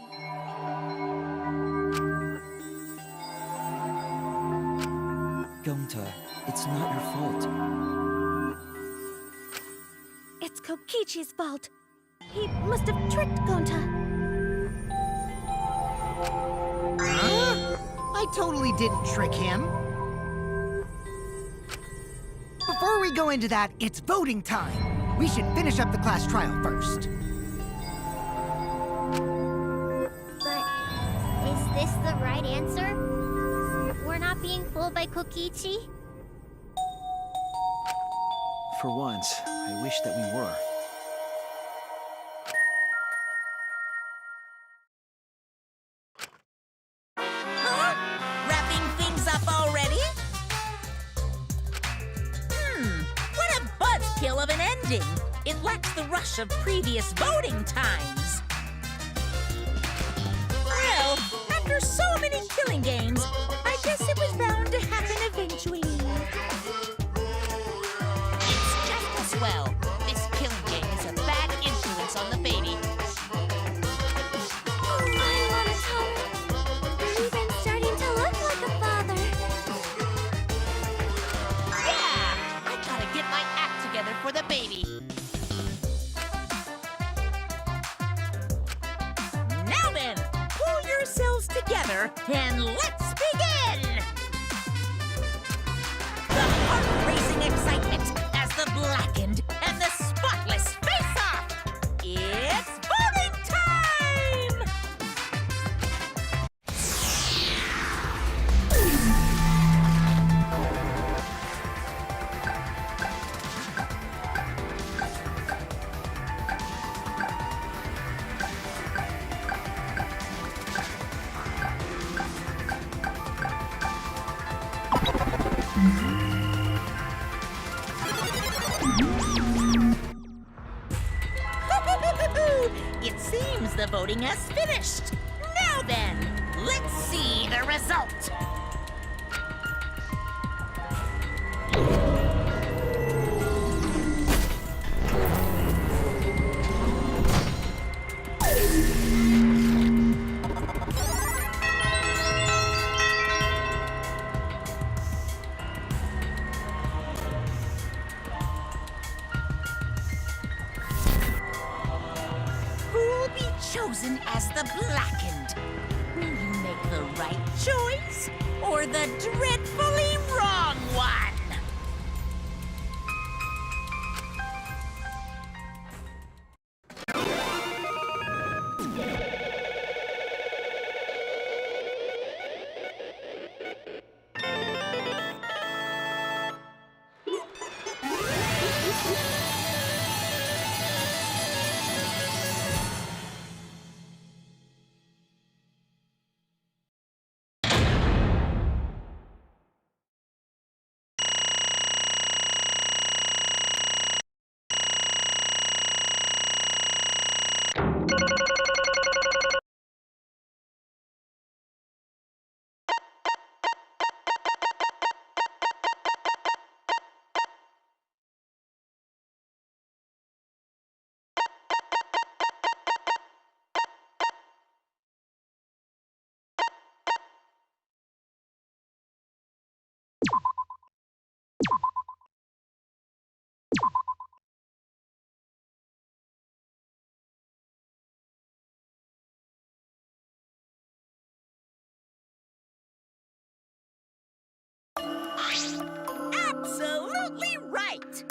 Gonta, it's not your fault. It's Kokichi's fault. He must have tricked Gonta. Huh? I totally didn't trick him. Before we go into that, it's voting time. We should finish up the class trial first. But is this the right answer? We're not being fooled by Kokichi? For once, I wish that we were. Huh? Wrapping things up already? What a buzzkill of an ending! It lacks the rush of previous voting times. Well, after so many killing games, I guess it was bound to happen eventually. It's just as well. This killing game is a bad influence on the baby. Oh, I want to help. You're even starting to look like a father. Yeah! I gotta get my act together for the baby. Now then, pull yourselves together and let's begin! The heart-racing excitement as the blackened and the spotless face off! It's voting time! It seems the voting has finished. Now then, let's see the result. Who'll be chosen as the blackened? Will you make the right choice or the dreadfully wrong one? Absolutely right!